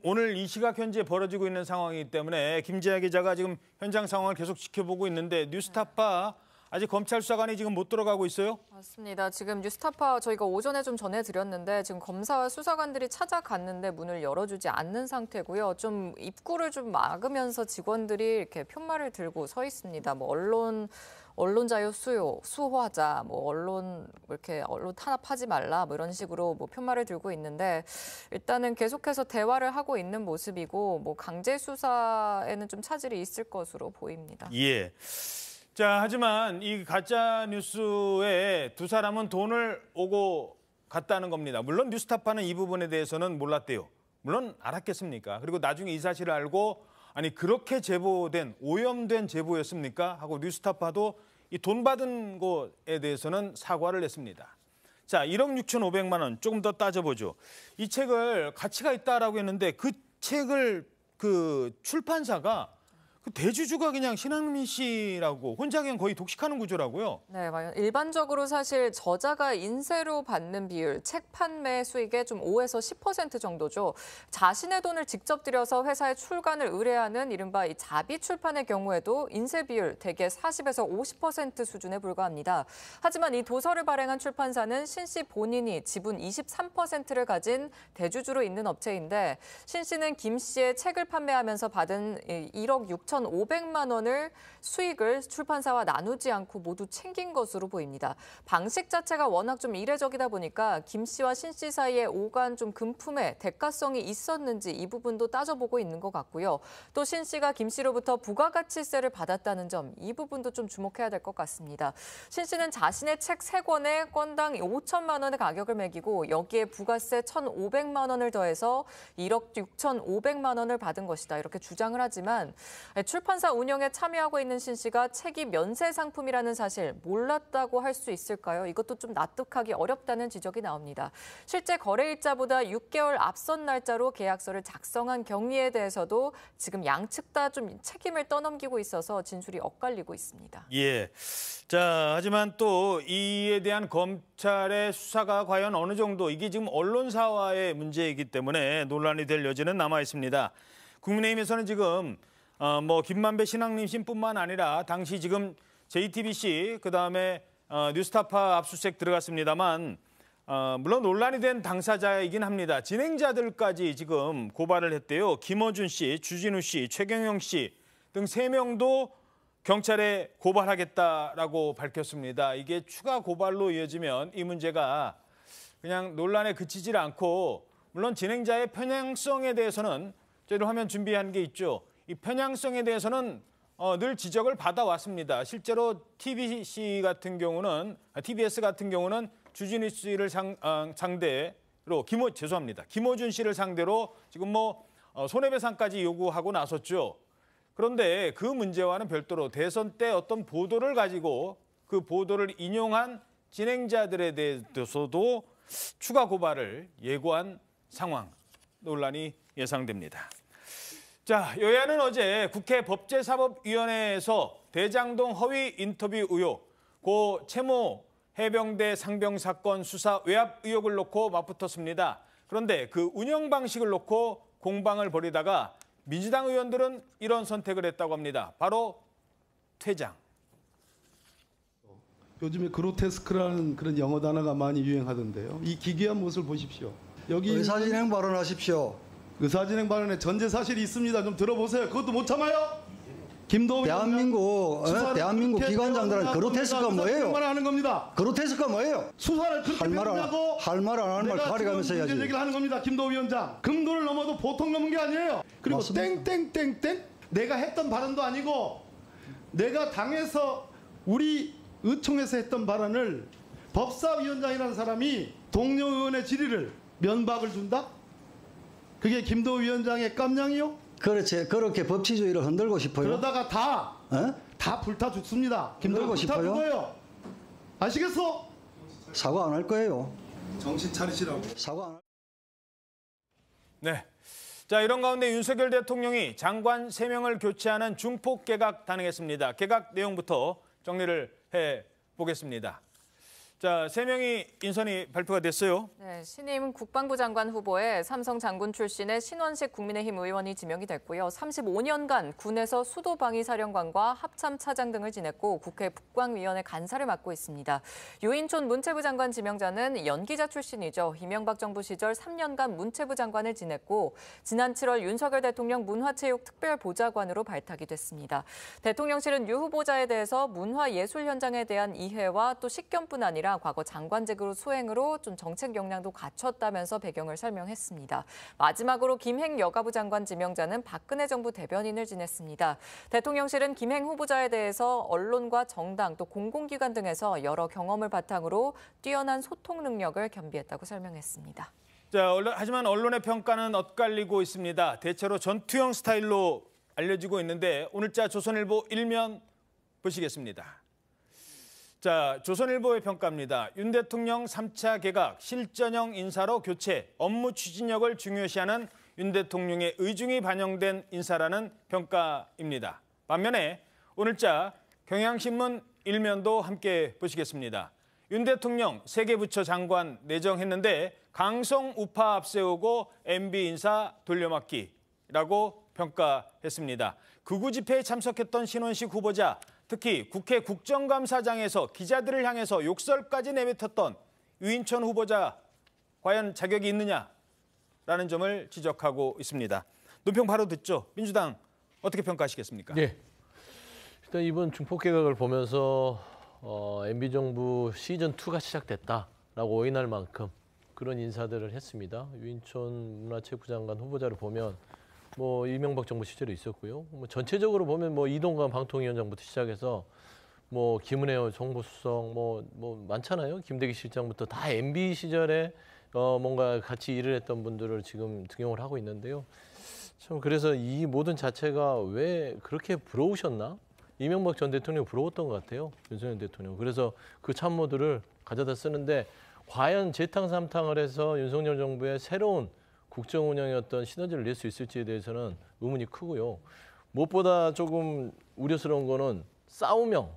오늘 이 시각 현재 벌어지고 있는 상황이기 때문에 김재하 기자가 지금 현장 상황을 계속 지켜보고 있는데 뉴스타파 아직 검찰 수사관이 지금 못 들어가고 있어요? 맞습니다. 지금 뉴스타파 저희가 오전에 좀 전해드렸는데 지금 검사와 수사관들이 찾아갔는데 문을 열어주지 않는 상태고요. 좀 입구를 좀 막으면서 직원들이 이렇게 푯말을 들고 서 있습니다. 뭐 언론 자유 수호하자, 뭐 언론 탄압하지 말라, 뭐 이런 식으로 뭐 푯말을 들고 있는데 일단은 계속해서 대화를 하고 있는 모습이고 뭐 강제 수사에는 좀 차질이 있을 것으로 보입니다. 자, 하지만 이 가짜 뉴스에 두 사람은 돈을 오고 갔다는 겁니다. 물론 뉴스타파는 이 부분에 대해서는 몰랐대요. 물론 알았겠습니까? 그리고 나중에 이 사실을 알고 아니 그렇게 제보된 오염된 제보였습니까? 하고 뉴스타파도 이 돈 받은 것에 대해서는 사과를 했습니다. 자, 1억 6,500만 원 조금 더 따져보죠. 이 책을 가치가 있다라고 했는데 그 책을 그 출판사가 그 대주주가 그냥 신앙림 씨라고 혼자 그냥 거의 독식하는 구조라고요. 네, 일반적으로 사실 저자가 인세로 받는 비율, 책 판매 수익의 좀 5에서 10% 정도죠. 자신의 돈을 직접 들여서 회사에 출간을 의뢰하는 이른바 이 자비 출판의 경우에도 인세 비율 대개 40에서 50% 수준에 불과합니다. 하지만 이 도서를 발행한 출판사는 신 씨 본인이 지분 23%를 가진 대주주로 있는 업체인데 신 씨는 김 씨의 책을 판매하면서 받은 1억 6,500만 원을 수익을 출판사와 나누지 않고 모두 챙긴 것으로 보입니다. 방식 자체가 워낙 좀 이례적이다 보니까 김 씨와 신 씨 사이에 오간 좀 금품의 대가성이 있었는지 이 부분도 따져보고 있는 것 같고요. 또 신 씨가 김 씨로부터 부가가치세를 받았다는 점, 이 부분도 좀 주목해야 될 것 같습니다. 신 씨는 자신의 책 3권에 건당 5천만 원의 가격을 매기고 여기에 부가세 1,500만 원을 더해서 1억 6,500만 원을 받은 것이다. 이렇게 주장을 하지만 출판사 운영에 참여하고 있는 신 씨가 책이 면세 상품이라는 사실 몰랐다고 할 수 있을까요? 이것도 좀 납득하기 어렵다는 지적이 나옵니다. 실제 거래일자보다 6개월 앞선 날짜로 계약서를 작성한 경위에 대해서도 지금 양측 다 좀 책임을 떠넘기고 있어서 진술이 엇갈리고 있습니다. 자, 하지만 또 이에 대한 검찰의 수사가 과연 어느 정도 이게 지금 언론사와의 문제이기 때문에 논란이 될 여지는 남아 있습니다. 국민의힘에서는 지금 뭐 김만배 신앙림 씨뿐만 아니라 당시 지금 JTBC 그다음에 뉴스타파 압수수색 들어갔습니다만 물론 논란이 된 당사자이긴 합니다. 진행자들까지 지금 고발을 했대요. 김어준 씨, 주진우 씨, 최경영 씨 등 3명도 경찰에 고발하겠다라고 밝혔습니다. 이게 추가 고발로 이어지면 이 문제가 그냥 논란에 그치질 않고 물론 진행자의 편향성에 대해서는 저희들 화면 준비한 게 있죠. 이 편향성에 대해서는 늘 지적을 받아왔습니다. 실제로 TBS 같은 경우는 주진우 씨를 상대로 김어준 씨를 상대로 지금 손해배상까지 요구하고 나섰죠. 그런데 그 문제와는 별도로 대선 때 어떤 보도를 가지고 그 보도를 인용한 진행자들에 대해서도 추가 고발을 예고한 상황, 논란이 예상됩니다. 자, 여야는 어제 국회 법제사법위원회에서 대장동 허위 인터뷰 의혹, 고 채모 해병대 상병 사건 수사 외압 의혹을 놓고 맞붙었습니다. 그런데 그 운영 방식을 놓고 공방을 벌이다가 민주당 의원들은 이런 선택을 했다고 합니다. 바로 퇴장. 요즘에 그로테스크라는 그런 영어 단어가 많이 유행하던데요. 이 기괴한 모습을 보십시오. 여기 의사진행 발언하십시오. 의사진행 발언에 전제 사실이 있습니다. 좀 들어보세요. 그것도 못 참아요? 김도우 대한민국 기관장들은 그로테스크가 뭐예요? 하는 겁니다. 그로테스크가 뭐예요? 수사를 그렇게 했냐고 할 말 안 하는 말 가리가면서 해야지. 문제 제기를 하는 겁니다. 김도우 위원장. 금도를 넘어도 보통 넘은 게 아니에요. 그리고 땡땡땡땡 내가 했던 발언도 아니고 내가 당에서 우리 의총에서 했던 발언을 법사위원장이라는 사람이 동료 의원의 질의를 면박을 준다? 그게 김도우 위원장의 깜냥이요? 그렇지. 그렇게 법치주의를 흔들고 싶어요. 그러다가 다 불타 죽습니다. 흔들고 싶어요? 죽어요. 아시겠어? 사과 안 할 거예요. 정신 차리시라고. 사과 안 할. 네. 자, 이런 가운데 윤석열 대통령이 장관 3명을 교체하는 중폭 개각 단행했습니다. 개각 내용부터 정리를 해보겠습니다. 자, 3명이 인선이 발표가 됐어요. 네, 신임 국방부 장관 후보에 삼성 장군 출신의 신원식 국민의힘 의원이 지명이 됐고요. 35년간 군에서 수도방위사령관과 합참차장 등을 지냈고 국회 국방위원회 간사를 맡고 있습니다. 유인촌 문체부 장관 지명자는 연기자 출신이죠. 이명박 정부 시절 3년간 문체부 장관을 지냈고 지난 7월 윤석열 대통령 문화체육특별보좌관으로 발탁이 됐습니다. 대통령실은 유 후보자에 대해서 문화예술 현장에 대한 이해와 또 식견뿐 아니라 과거 장관직으로 수행으로 좀 정책 역량도 갖췄다면서 배경을 설명했습니다. 마지막으로 김행 여가부 장관 지명자는 박근혜 정부 대변인을 지냈습니다. 대통령실은 김행 후보자에 대해서 언론과 정당 또 공공기관 등에서 여러 경험을 바탕으로 뛰어난 소통 능력을 겸비했다고 설명했습니다. 자, 하지만 언론의 평가는 엇갈리고 있습니다. 대체로 전투형 스타일로 알려지고 있는데 오늘자 조선일보 1면 보시겠습니다. 자, 조선일보의 평가입니다. 윤 대통령 3차 개각, 실전형 인사로 교체, 업무 추진력을 중요시하는 윤 대통령의 의중이 반영된 인사라는 평가입니다. 반면에 오늘자 경향신문 1면도 함께 보시겠습니다. 윤 대통령 세계부처 장관 내정했는데 강성 우파 앞세우고 MB 인사 돌려막기라고 평가했습니다. 극우 집회에 참석했던 신원식 후보자, 특히 국회 국정감사장에서 기자들을 향해서 욕설까지 내뱉었던 유인천 후보자 과연 자격이 있느냐라는 점을 지적하고 있습니다. 논평 바로 듣죠. 민주당 어떻게 평가하시겠습니까? 네. 일단 이번 중폭 개각을 보면서 MB 정부 시즌2가 시작됐다라고 오인할 만큼 그런 인사들을 했습니다. 유인천 문화체육부 장관 후보자를 보면 뭐 이명박 정부 시절에 있었고요. 뭐 전체적으로 보면 뭐 이동관 방통위원장부터 시작해서 뭐 김은혜 정보수석 뭐 많잖아요. 김대기 실장부터 다 MB 시절에 뭔가 같이 일을 했던 분들을 지금 등용을 하고 있는데요. 참 그래서 이 모든 자체가 왜 그렇게 부러우셨나? 이명박 전 대통령 부러웠던 것 같아요. 윤석열 대통령. 그래서 그 참모들을 가져다 쓰는데 과연 재탕3탕을 해서 윤석열 정부의 새로운 국정 운영의 어떤 시너지를 낼 수 있을지에 대해서는 의문이 크고요. 무엇보다 조금 우려스러운 거는 싸우명,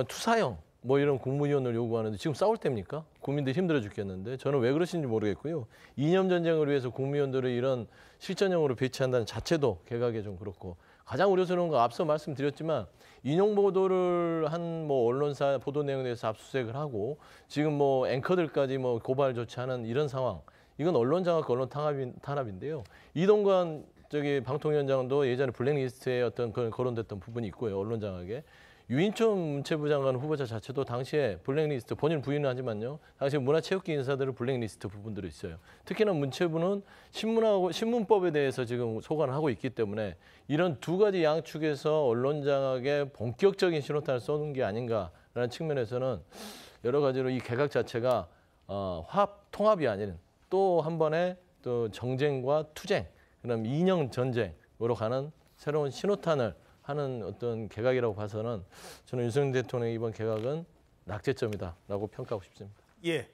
투사형 뭐 이런 국무위원을 요구하는데 지금 싸울 때입니까? 국민들 힘들어 죽겠는데 저는 왜 그러신지 모르겠고요. 이념 전쟁을 위해서 국무위원들을 이런 실전형으로 배치한다는 자체도 개각에 좀 그렇고 가장 우려스러운 거 앞서 말씀드렸지만 인용 보도를 한 뭐 언론사 보도 내용에 대해서 압수수색을 하고 지금 뭐 앵커들까지 뭐 고발 조치하는 이런 상황. 이건 언론 장악, 언론 탄압인데요. 이동관 저기 방통위원장도 예전에 블랙리스트에 어떤 그런 거론됐던 부분이 있고요. 언론장악에. 유인촌 문체부 장관 후보자 자체도 당시에 블랙리스트, 본인 부인은 하지만요. 당시 문화체육계 인사들을 블랙리스트 부분들이 있어요. 특히나 문체부는 신문법에 대해서 지금 소관을 하고 있기 때문에 이런 두 가지 양축에서 언론장악에 본격적인 신호탄을 쏘는 게 아닌가라는 측면에서는 여러 가지로 이 개각 자체가 통합이 아닌 또 한 번의 또 정쟁과 투쟁, 그다음 이념 전쟁으로 가는 새로운 신호탄을 하는 어떤 개각이라고 봐서는 저는 윤석열 대통령의 이번 개각은 낙제점이다라고 평가하고 싶습니다. 예.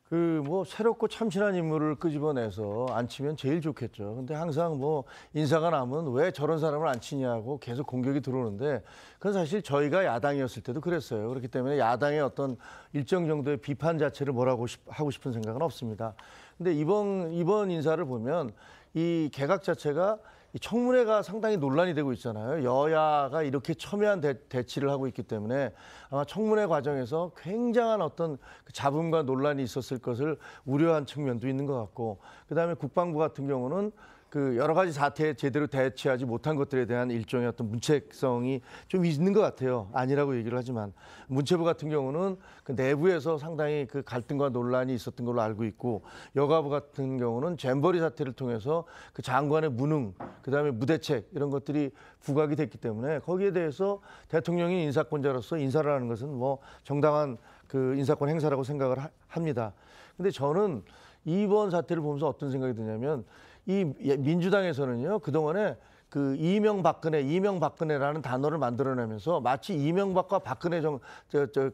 그 뭐 새롭고 참신한 인물을 끄집어내서 앉히면 제일 좋겠죠. 근데 항상 뭐 인사가 나면 왜 저런 사람을 앉히냐고 계속 공격이 들어오는데 그건 사실 저희가 야당이었을 때도 그랬어요. 그렇기 때문에 야당의 어떤 일정 정도의 비판 자체를 뭐라고 하고 싶은 생각은 없습니다. 근데 이번 인사를 보면 이 개각 자체가 이 청문회가 상당히 논란이 되고 있잖아요. 여야가 이렇게 첨예한 대치를 하고 있기 때문에 아마 청문회 과정에서 굉장한 어떤 잡음과 논란이 있었을 것을 우려한 측면도 있는 것 같고, 그다음에 국방부 같은 경우는 그 여러 가지 사태에 제대로 대처하지 못한 것들에 대한 일종의 어떤 문책성이 좀 있는 것 같아요. 아니라고 얘기를 하지만 문체부 같은 경우는 그 내부에서 상당히 그 갈등과 논란이 있었던 걸로 알고 있고, 여가부 같은 경우는 잼버리 사태를 통해서 그 장관의 무능, 그다음에 무대책 이런 것들이 부각이 됐기 때문에 거기에 대해서 대통령이 인사권자로서 인사를 하는 것은 뭐 정당한 그 인사권 행사라고 생각을 합니다. 근데 저는 이번 사태를 보면서 어떤 생각이 드냐면 이 민주당에서는요, 그동안에 그 이명박근혜라는 단어를 만들어내면서 마치 이명박과 박근혜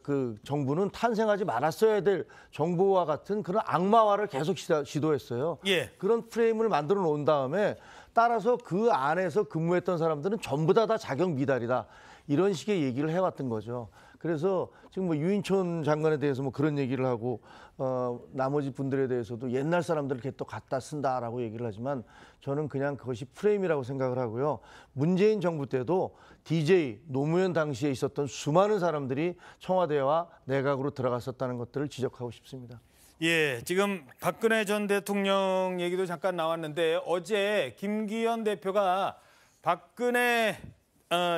그 정부는 탄생하지 말았어야 될 정부와 같은 그런 악마화를 계속 시도했어요. 예. 그런 프레임을 만들어 놓은 다음에 따라서 그 안에서 근무했던 사람들은 전부 다 자격 미달이다. 이런 식의 얘기를 해왔던 거죠. 그래서 지금 뭐 유인촌 장관에 대해서 뭐 그런 얘기를 하고 나머지 분들에 대해서도 옛날 사람들을 이렇게 또 갖다 쓴다라고 얘기를 하지만 저는 그냥 그것이 프레임이라고 생각을 하고요. 문재인 정부 때도 DJ 노무현 당시에 있었던 수많은 사람들이 청와대와 내각으로 들어갔었다는 것들을 지적하고 싶습니다. 예, 지금 박근혜 전 대통령 얘기도 잠깐 나왔는데 어제 김기현 대표가 박근혜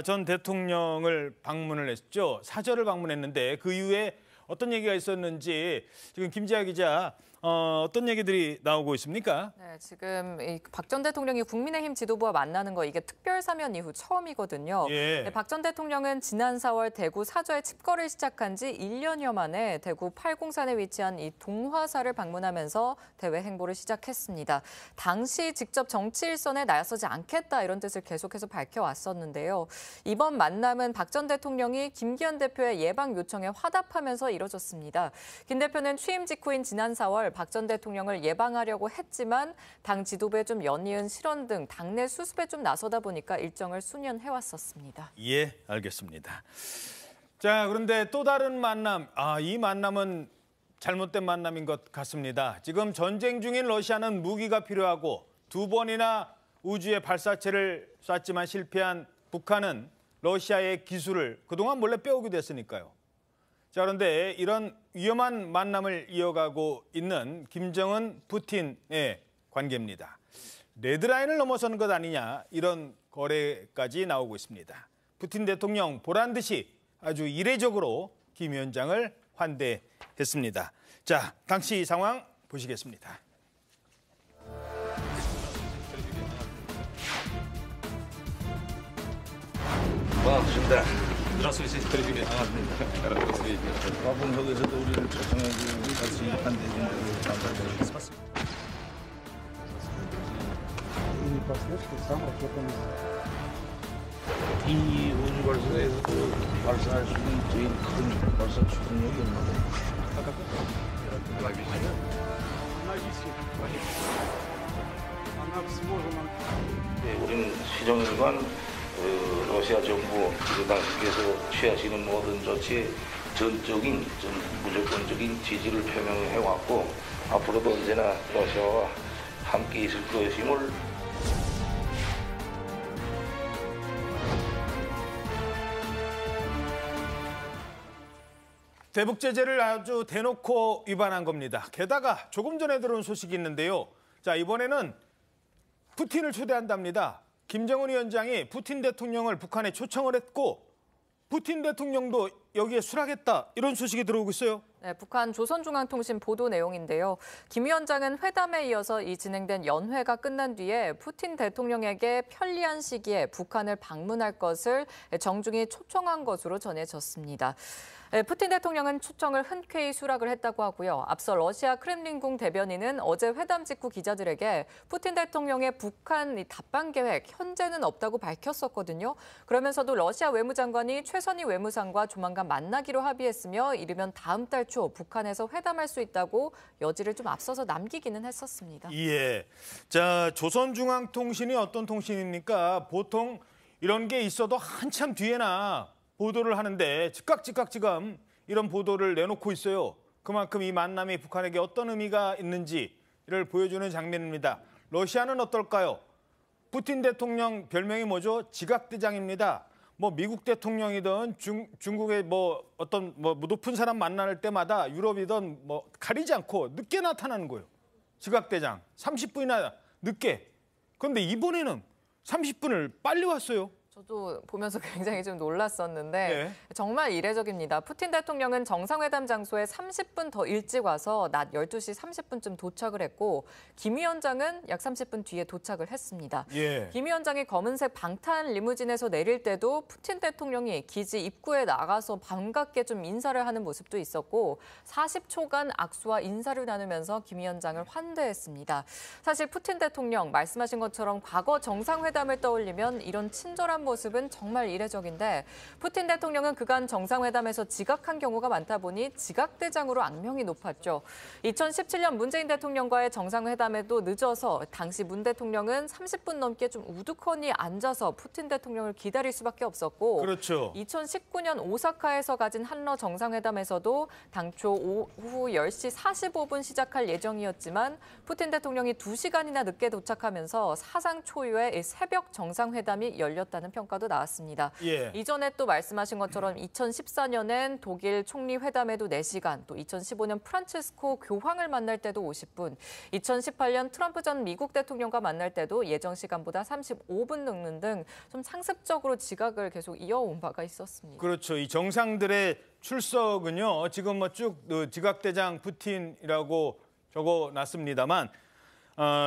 전 대통령을 방문을 했죠. 사저를 방문했는데 그 이후에 어떤 얘기가 있었는지 지금 김지아 기자 어떤 얘기들이 나오고 있습니까? 네, 지금 박 전 대통령이 국민의힘 지도부와 만나는 거 이게 특별 사면 이후 처음이거든요. 예. 네, 박 전 대통령은 지난 4월 대구 사저에 칩거를 시작한 지 1년여 만에 대구 팔공산에 위치한 이 동화사를 방문하면서 대외 행보를 시작했습니다. 당시 직접 정치 일선에 나서지 않겠다 이런 뜻을 계속해서 밝혀왔었는데요. 이번 만남은 박 전 대통령이 김기현 대표의 예방 요청에 화답하면서 이뤄졌습니다. 김 대표는 취임 직후인 지난 4월 박 전 대통령을 예방하려고 했지만 당 지도부에 좀 연이은 실언 등 당내 수습에 좀 나서다 보니까 일정을 수년해왔었습니다. 예, 알겠습니다. 자, 그런데 또 다른 만남, 이 만남은 잘못된 만남인 것 같습니다. 지금 전쟁 중인 러시아는 무기가 필요하고 2번이나 우주에 발사체를 쐈지만 실패한 북한은 러시아의 기술을 그동안 몰래 빼오기도 했으니까요. 자, 그런데 이런 위험한 만남을 이어가고 있는 김정은, 푸틴의 관계입니다. 레드라인을 넘어서는 것 아니냐 이런 거래까지 나오고 있습니다. 푸틴 대통령 보란듯이 아주 이례적으로 김 위원장을 환대했습니다. 자, 당시 상황 보시겠습니다. 반갑습니다. Здравствуйте, привет. 화분석에서도 우리를 초청해주고 같이 한대중으로 감사드립니다. Спасибо. 이 우주발사에서도 발사할 수 있는 제일 큰 발사 추진력이 있는 우리는 시정일관 러시아 정부 당시께서 취하시는 모든 조치에 전적인 무조건적인 지지를 표명해왔고 앞으로도 언제나 러시아와 함께 있을 것임을 대북 제재를 아주 대놓고 위반한 겁니다. 게다가 조금 전에 들어온 소식이 있는데요. 자, 이번에는 푸틴을 초대한답니다. 김정은 위원장이 푸틴 대통령을 북한에 초청을 했고 푸틴 대통령도 여기에 수락했다. 이런 소식이 들어오고 있어요. 네, 북한 조선중앙통신 보도 내용인데요. 김 위원장은 회담에 이어서 이 진행된 연회가 끝난 뒤에 푸틴 대통령에게 편리한 시기에 북한을 방문할 것을 정중히 초청한 것으로 전해졌습니다. 푸틴 대통령은 초청을 흔쾌히 수락을 했다고 하고요. 앞서 러시아 크렘린궁 대변인은 어제 회담 직후 기자들에게 푸틴 대통령의 북한 답방 계획 현재는 없다고 밝혔었거든요. 그러면서도 러시아 외무장관이 최선희 외무상과 조만간 만나기로 합의했으며 이르면 다음 달 초 북한에서 회담할 수 있다고 여지를 좀 앞서서 남기기는 했었습니다. 예. 자, 조선중앙통신이 어떤 통신입니까? 보통 이런 게 있어도 한참 뒤에나 보도를 하는데 즉각 지금 이런 보도를 내놓고 있어요. 그만큼 이 만남이 북한에게 어떤 의미가 있는지를 보여주는 장면입니다. 러시아는 어떨까요? 푸틴 대통령 별명이 뭐죠? 지각대장입니다. 뭐 미국 대통령이든 중국의 뭐 어떤 뭐 높은 사람 만날 때마다 유럽이든 뭐 가리지 않고 늦게 나타나는 거예요. 지각대장 30분이나 늦게. 그런데 이번에는 30분을 빨리 왔어요. 저도 보면서 굉장히 좀 놀랐었는데 네. 정말 이례적입니다. 푸틴 대통령은 정상회담 장소에 30분 더 일찍 와서 낮 12시 30분쯤 도착을 했고 김 위원장은 약 30분 뒤에 도착을 했습니다. 예. 김 위원장이 검은색 방탄 리무진에서 내릴 때도 푸틴 대통령이 기지 입구에 나가서 반갑게 좀 인사를 하는 모습도 있었고 40초간 악수와 인사를 나누면서 김 위원장을 환대했습니다. 사실 푸틴 대통령 말씀하신 것처럼 과거 정상회담을 떠올리면 이런 친절한 모습은 정말 이례적인데 푸틴 대통령은 그간 정상회담에서 지각한 경우가 많다 보니 지각대장으로 악명이 높았죠. 2017년 문재인 대통령과의 정상회담에도 늦어서 당시 문 대통령은 30분 넘게 좀 우두커니 앉아서 푸틴 대통령을 기다릴 수밖에 없었고 그렇죠. 2019년 오사카에서 가진 한러 정상회담에서도 당초 오후 10시 45분 시작할 예정이었지만 푸틴 대통령이 2시간이나 늦게 도착하면서 사상 초유의 새벽 정상회담이 열렸다는 평가도 나왔습니다. 예. 이전에 또 말씀하신 것처럼 2014년엔 독일 총리 회담에도 4시간, 또 2015년 프란체스코 교황을 만날 때도 50분, 2018년 트럼프 전 미국 대통령과 만날 때도 예정 시간보다 35분 늦는 등 좀 상습적으로 지각을 계속 이어온 바가 있었습니다. 그렇죠. 이 정상들의 출석은요. 지금 뭐 쭉 지각대장 푸틴이라고 적어놨습니다만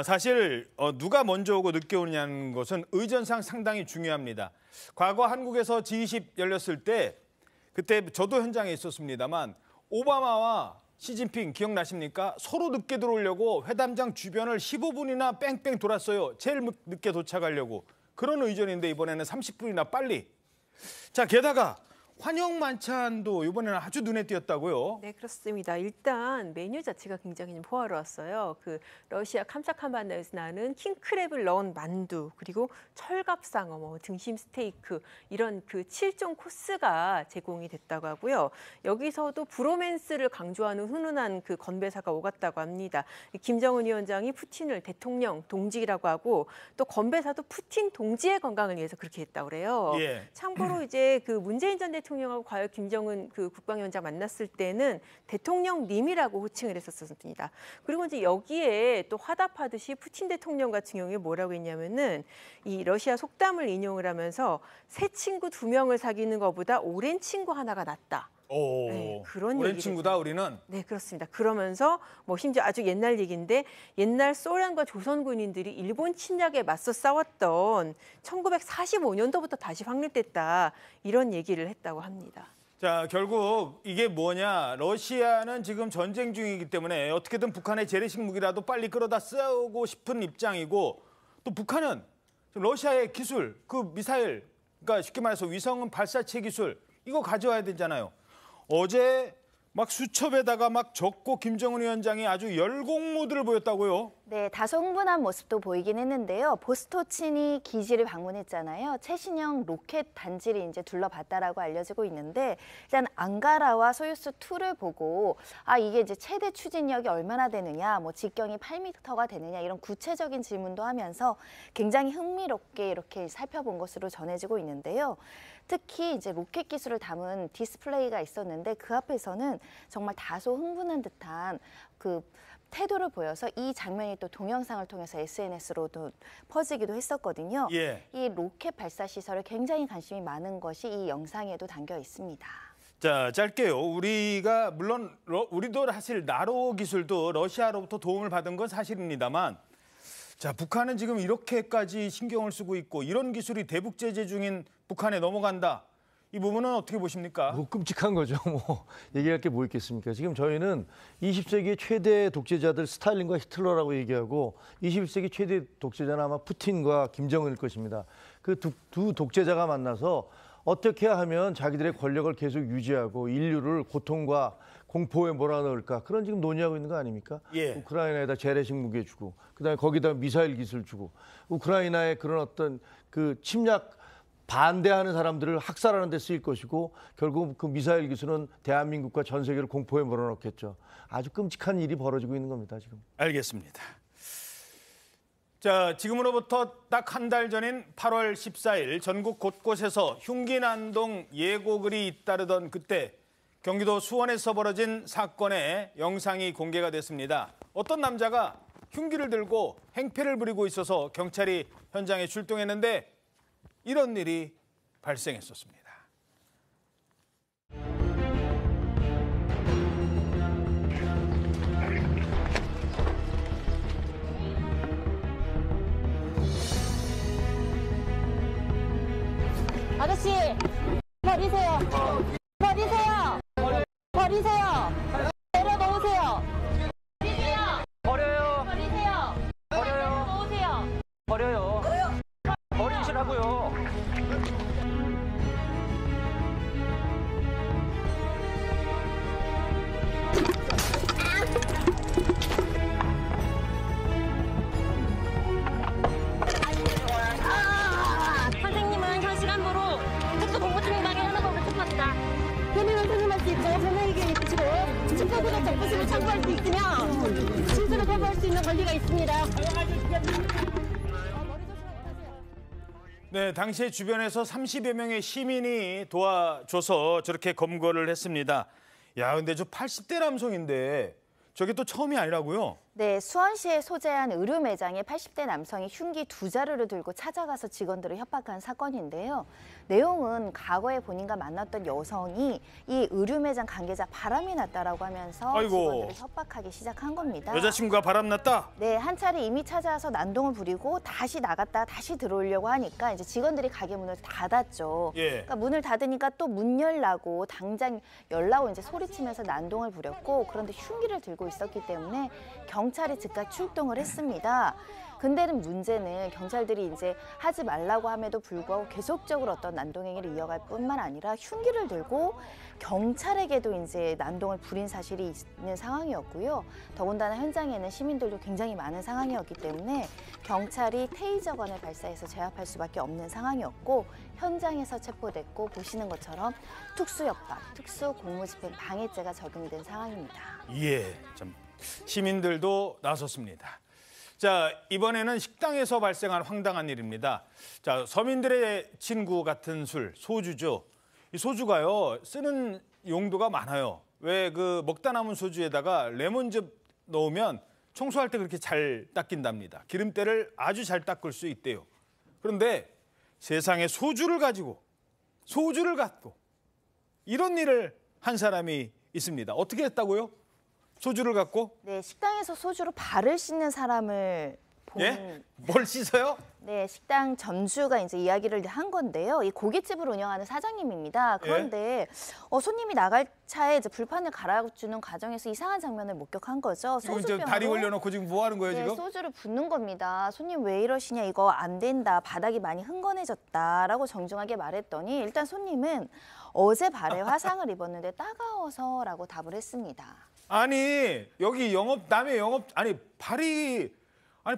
사실 누가 먼저 오고 늦게 오느냐는 것은 의전상 상당히 중요합니다. 과거 한국에서 G20 열렸을 때 그때 저도 현장에 있었습니다만 오바마와 시진핑 기억나십니까? 서로 늦게 들어오려고 회담장 주변을 15분이나 뺑뺑 돌았어요. 제일 늦게 도착하려고. 그런 의전인데 이번에는 30분이나 빨리. 자, 게다가 환영 만찬도 이번에는 아주 눈에 띄었다고요? 네, 그렇습니다. 일단 메뉴 자체가 굉장히 좀 호화로웠어요. 그 러시아 캄차카반에서 나는 킹크랩을 넣은 만두, 그리고 철갑상어, 뭐 등심 스테이크 이런 그 7종 코스가 제공이 됐다고 하고요. 여기서도 브로맨스를 강조하는 훈훈한 그 건배사가 오갔다고 합니다. 김정은 위원장이 푸틴을 대통령 동지라고 하고 또 건배사도 푸틴 동지의 건강을 위해서 그렇게 했다고 그래요. 예. 참고로 이제 그 문재인 전 대통령하고 과연 김정은 그 국방위원장 만났을 때는 대통령님이라고 호칭을 했었습니다. 그리고 이제 여기에 또 화답하듯이 푸틴 대통령 같은 경우에 뭐라고 했냐면은 이 러시아 속담을 인용을 하면서 새 친구 2명을 사귀는 것보다 오랜 친구 하나가 낫다. 오, 네, 그런 오랜 얘기를 친구다 우리는. 네, 그렇습니다. 그러면서 뭐 심지어 아주 옛날 얘기인데 옛날 소련과 조선 군인들이 일본 침략에 맞서 싸웠던 1945년도부터 다시 확립됐다. 이런 얘기를 했다고 합니다. 자, 결국 이게 뭐냐. 러시아는 지금 전쟁 중이기 때문에 어떻게든 북한의 재래식 무기라도 빨리 끌어다 쓰고 싶은 입장이고 또 북한은 러시아의 기술, 그 미사일, 그러니까 쉽게 말해서 위성 발사체 기술 이거 가져와야 되잖아요. 어제 막 수첩에다가 막 적고 김정은 위원장이 아주 열공 모드를 보였다고요? 네, 다소 흥분한 모습도 보이긴 했는데요. 보스토친이 기지를 방문했잖아요. 최신형 로켓 단지를 이제 둘러봤다라고 알려지고 있는데 일단 앙가라와 소유스 2를 보고 이게 이제 최대 추진력이 얼마나 되느냐, 뭐 직경이 8m가 되느냐 이런 구체적인 질문도 하면서 굉장히 흥미롭게 이렇게 살펴본 것으로 전해지고 있는데요. 특히 이제 로켓 기술을 담은 디스플레이가 있었는데 그 앞에서는 정말 다소 흥분한 듯한 그 태도를 보여서 이 장면이 또 동영상을 통해서 SNS로도 퍼지기도 했었거든요. 예. 이 로켓 발사 시설에 굉장히 관심이 많은 것이 이 영상에도 담겨 있습니다. 자, 짧게요. 우리가 물론 우리도 사실 나로 기술도 러시아로부터 도움을 받은 건 사실입니다만, 자, 북한은 지금 이렇게까지 신경을 쓰고 있고 이런 기술이 대북 제재 중인 북한에 넘어간다. 이 부분은 어떻게 보십니까? 뭐 끔찍한 거죠. 뭐 얘기할 게 뭐 있겠습니까? 지금 저희는 20세기의 최대 독재자들 스탈린과 히틀러라고 얘기하고 21세기 최대 독재자는 아마 푸틴과 김정은일 것입니다. 그 두 독재자가 만나서 어떻게 하면 자기들의 권력을 계속 유지하고 인류를 고통과 공포에 몰아넣을까, 그런 지금 논의하고 있는 거 아닙니까? 예. 우크라이나에다 재래식 무기 주고, 그다음에 거기다 미사일 기술 주고, 우크라이나의 그런 어떤 그 침략 반대하는 사람들을 학살하는 데 쓰일 것이고, 결국 그 미사일 기술은 대한민국과 전 세계를 공포에 몰아넣겠죠. 아주 끔찍한 일이 벌어지고 있는 겁니다, 지금. 알겠습니다. 자, 지금으로부터 딱 한 달 전인 8월 14일 전국 곳곳에서 흉기난동 예고글이 잇따르던 그때 경기도 수원에서 벌어진 사건의 영상이 공개가 됐습니다. 어떤 남자가 흉기를 들고 행패를 부리고 있어서 경찰이 현장에 출동했는데 이런 일이 발생했었습니다. 아저씨, 버리세요. 버리세요. 버리세요. 내려놓으세요. 버리세요. 버려요. 버리세요. 버려요. 놓으세요. 버려요. 버리시라고요. 선생님은 현 시간부로 특수공포증명하게 하는 법을 chấp hành 합니다. 혐의를 선임할 수 있고 변호의견 있으시고 집행부적 적부심을 청구할 수 있으며 실수를 거부할 수 있는 권리가 있습니다. 네, 당시에 주변에서 30여 명의 시민이 도와줘서 저렇게 검거를 했습니다. 야, 근데 저 80대 남성인데 저게 또 처음이 아니라고요? 네, 수원시에 소재한 의류 매장에 80대 남성이 흉기 2자루를 들고 찾아가서 직원들을 협박한 사건인데요. 내용은 과거에 본인과 만났던 여성이 이 의류 매장 관계자 바람이 났다라고 하면서 아이고. 직원들을 협박하기 시작한 겁니다. 여자친구가 바람났다? 네, 한 차례 이미 찾아와서 난동을 부리고 다시 나갔다 다시 들어오려고 하니까 이제 직원들이 가게 문을 닫았죠. 예. 그러니까 문을 닫으니까 또 문 열라고 당장 열라고 이제 소리치면서 난동을 부렸고, 그런데 흉기를 들고 있었기 때문에 경찰이 즉각 출동을 했습니다. 근데는 문제는 경찰들이 이제 하지 말라고 함에도 불구하고 계속적으로 어떤 난동행위를 이어갈 뿐만 아니라 흉기를 들고 경찰에게도 이제 난동을 부린 사실이 있는 상황이었고요. 더군다나 현장에는 시민들도 굉장히 많은 상황이었기 때문에 경찰이 테이저건을 발사해서 제압할 수밖에 없는 상황이었고, 현장에서 체포됐고 보시는 것처럼 특수협박, 특수공무집행 방해죄가 적용된 상황입니다. 예, 참 시민들도 나섰습니다. 자, 이번에는 식당에서 발생한 황당한 일입니다. 자, 서민들의 친구 같은 술, 소주죠. 이 소주가요, 쓰는 용도가 많아요. 왜 그 먹다 남은 소주에다가 레몬즙 넣으면 청소할 때 그렇게 잘 닦인답니다. 기름때를 아주 잘 닦을 수 있대요. 그런데 세상에 소주를 갖고 이런 일을 한 사람이 있습니다. 어떻게 했다고요? 소주를 갖고? 네, 식당에서 소주로 발을 씻는 사람을 본... 예? 뭘 씻어요? 네, 식당 점주가 이제 이야기를 한 건데요. 이 고깃집을 운영하는 사장님입니다. 그런데 손님이 나갈 차에 이제 불판을 갈아주는 과정에서 이상한 장면을 목격한 거죠. 지금 다리 올려놓고 지금 뭐 하는 거예요, 네, 지금? 소주를 붓는 겁니다. 손님 왜 이러시냐, 이거 안 된다, 바닥이 많이 흥건해졌다라고 정중하게 말했더니 일단 손님은 어제 발에 화상을 입었는데 따가워서라고 답을 했습니다. 아니, 여기 남의 영업,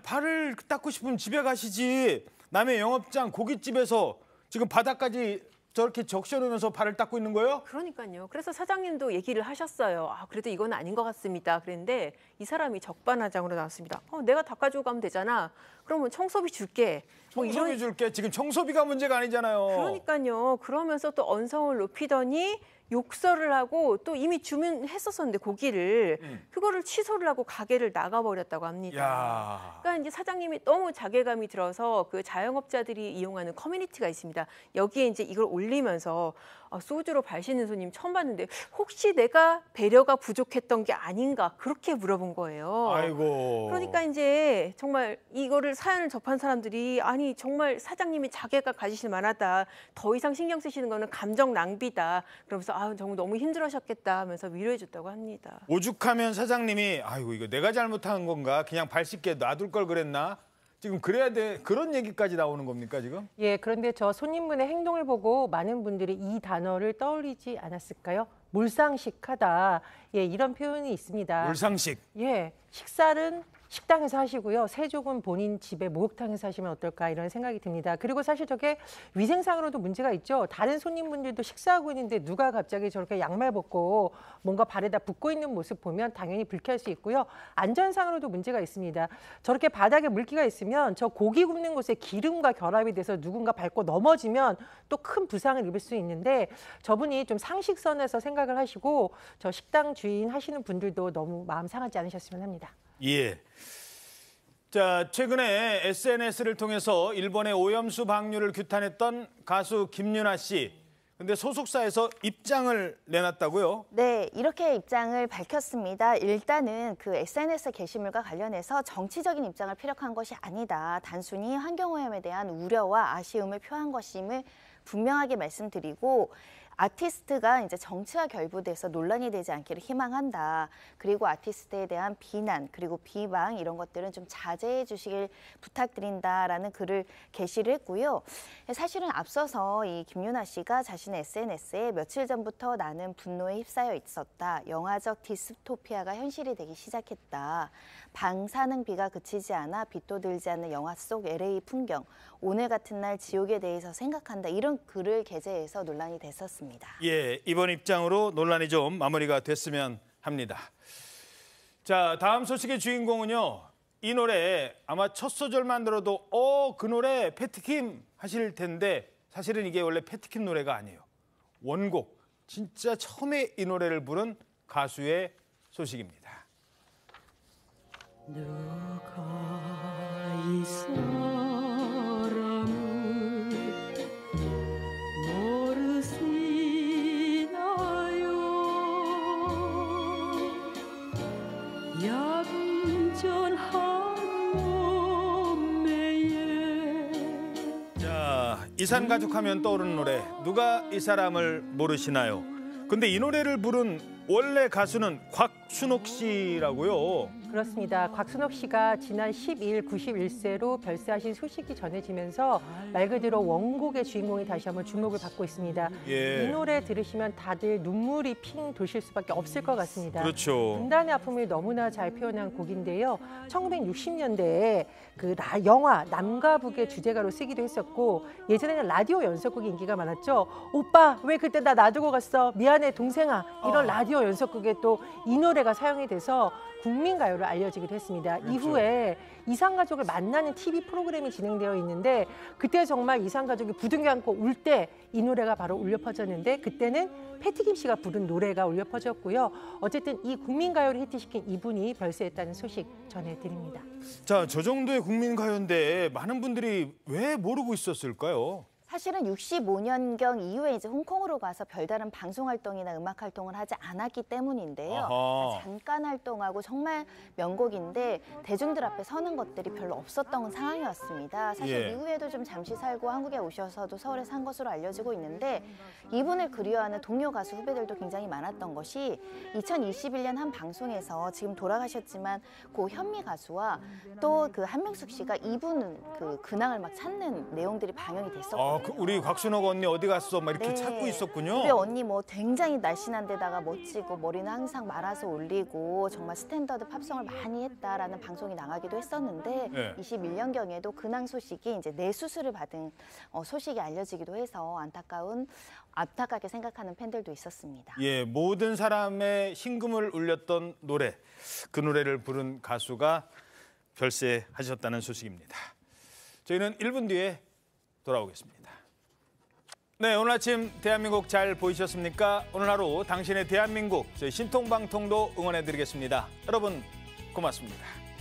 발을 닦고 싶으면 집에 가시지. 남의 영업장 고깃집에서 지금 바닥까지 저렇게 적셔놓으면서 발을 닦고 있는 거예요? 그러니까요. 그래서 사장님도 얘기를 하셨어요. 그래도 이건 아닌 것 같습니다. 그런데 이 사람이 적반하장으로 나왔습니다. 내가 닦아주고 가면 되잖아. 그러면 청소비 줄게. 뭐 청소비 줄게. 지금 청소비가 문제가 아니잖아요. 그러니까요. 그러면서 또 언성을 높이더니 욕설을 하고 또 이미 주문했었었는데 고기를 그거를 취소를 하고 가게를 나가버렸다고 합니다. 야. 그러니까 이제 사장님이 너무 자괴감이 들어서 그 자영업자들이 이용하는 커뮤니티가 있습니다. 여기에 이제 이걸 올리면서 소주로 발 씻는 손님 처음 봤는데 혹시 내가 배려가 부족했던 게 아닌가 그렇게 물어본 거예요. 아이고. 그러니까 이제 정말 이거를 사연을 접한 사람들이 아니 정말 사장님이 자괴감 가지실 만하다. 더 이상 신경 쓰시는 거는 감정 낭비다. 그러면서 정말 너무 힘들으셨겠다 하면서 위로해 줬다고 합니다. 오죽하면 사장님이 아이고 이거 내가 잘못한 건가? 그냥 발 씻게 놔둘 걸 그랬나? 지금 그래야 돼. 그런 얘기까지 나오는 겁니까 지금? 예, 그런데 저 손님분의 행동을 보고 많은 분들이 이 단어를 떠올리지 않았을까요? 몰상식하다. 예, 이런 표현이 있습니다. 몰상식. 예, 식사는 식당에서 하시고요. 세족은 본인 집에 목욕탕에서 하시면 어떨까 이런 생각이 듭니다. 그리고 사실 저게 위생상으로도 문제가 있죠. 다른 손님분들도 식사하고 있는데 누가 갑자기 저렇게 양말 벗고 뭔가 발에다 붓고 있는 모습 보면 당연히 불쾌할 수 있고요. 안전상으로도 문제가 있습니다. 저렇게 바닥에 물기가 있으면 저 고기 굽는 곳에 기름과 결합이 돼서 누군가 밟고 넘어지면 또 큰 부상을 입을 수 있는데 저분이 좀 상식선에서 생각을 하시고 저 식당 주인 하시는 분들도 너무 마음 상하지 않으셨으면 합니다. 예. 자, 최근에 SNS를 통해서 일본의 오염수 방류를 규탄했던 가수 김윤아 씨. 근데 소속사에서 입장을 내놨다고요? 네, 이렇게 입장을 밝혔습니다. 일단은 그 SNS 게시물과 관련해서 정치적인 입장을 피력한 것이 아니다. 단순히 환경오염에 대한 우려와 아쉬움을 표한 것임을 분명하게 말씀드리고 아티스트가 이제 정치와 결부돼서 논란이 되지 않기를 희망한다. 그리고 아티스트에 대한 비난 그리고 비방 이런 것들은 좀 자제해 주시길 부탁드린다라는 글을 게시를 했고요. 사실은 앞서서 이 김윤아 씨가 자신의 SNS에 며칠 전부터 나는 분노에 휩싸여 있었다. 영화적 디스토피아가 현실이 되기 시작했다. 방사능비가 그치지 않아 빛도 들지 않는 영화 속 LA 풍경. 오늘 같은 날 지옥에 대해서 생각한다. 이런 글을 게재해서 논란이 됐었습니다. 예, 이번 입장으로 논란이 좀 마무리가 됐으면 합니다. 자, 다음 소식의 주인공은요. 이 노래 아마 첫 소절만 들어도 그 노래 패티킴 하실 텐데 사실은 이게 원래 패티킴 노래가 아니에요. 원곡, 진짜 처음에 이 노래를 부른 가수의 소식입니다. 누가 이 사람을 모르시나요? 얌전한 몸매에. 자, 이산가족 하면 떠오르는 노래. 누가 이 사람을 모르시나요? 근데 이 노래를 부른 원래 가수는 곽순옥 씨라고요. 그렇습니다. 곽순옥 씨가 지난 12일 91세로 별세하신 소식이 전해지면서 말 그대로 원곡의 주인공이 다시 한번 주목을 받고 있습니다. 예. 이 노래 들으시면 다들 눈물이 핑 도실 수밖에 없을 것 같습니다. 그렇죠. 분단의 아픔을 너무나 잘 표현한 곡인데요. 1960년대에 그 영화 남과 북의 주제가로 쓰기도 했었고 예전에는 라디오 연속곡이 인기가 많았죠. 오빠 왜 그때 나 놔두고 갔어? 미안해 동생아. 이런 라디오 연속곡에 또 이 노래가 사용이 돼서 국민가요로 알려지기도 했습니다. 그렇죠. 이후에 이산가족을 만나는 TV 프로그램이 진행되어 있는데 그때 정말 이산가족이 부둥켜 안고 울 때 이 노래가 바로 울려 퍼졌는데 그때는 패티김 씨가 부른 노래가 울려 퍼졌고요. 어쨌든 이 국민가요를 히트시킨 이분이 별세했다는 소식 전해드립니다. 자, 저 정도의 국민가요인데 많은 분들이 왜 모르고 있었을까요? 사실은 65년경 이후에 이제 홍콩으로 가서 별다른 방송 활동이나 음악 활동을 하지 않았기 때문인데요. 아하. 잠깐 활동하고 정말 명곡인데 대중들 앞에 서는 것들이 별로 없었던 상황이었습니다. 사실 예. 이후에도 좀 잠시 살고 한국에 오셔서도 서울에 산 것으로 알려지고 있는데 이분을 그리워하는 동료 가수 후배들도 굉장히 많았던 것이 2021년 한 방송에서 지금 돌아가셨지만 고 현미 가수와 또 그 한명숙 씨가 이분 그 근황을 막 찾는 내용들이 방영이 됐었거든요. 우리 곽순옥 언니 어디 갔어? 막 이렇게 찾고 있었군요. 우리 언니 뭐 굉장히 날씬한 데다가 멋지고 머리는 항상 말아서 올리고 정말 스탠더드 팝송을 많이 했다라는 방송이 나가기도 했었는데 네. 21년경에도 근황 소식이 이제 뇌수술을 받은 소식이 알려지기도 해서 안타깝게 생각하는 팬들도 있었습니다. 예, 모든 사람의 심금을 울렸던 노래. 그 노래를 부른 가수가 별세하셨다는 소식입니다. 저희는 1분 뒤에 돌아오겠습니다. 네, 오늘 아침 대한민국 잘 보이셨습니까? 오늘 하루 당신의 대한민국 저희 신통방통도 응원해드리겠습니다. 여러분 고맙습니다.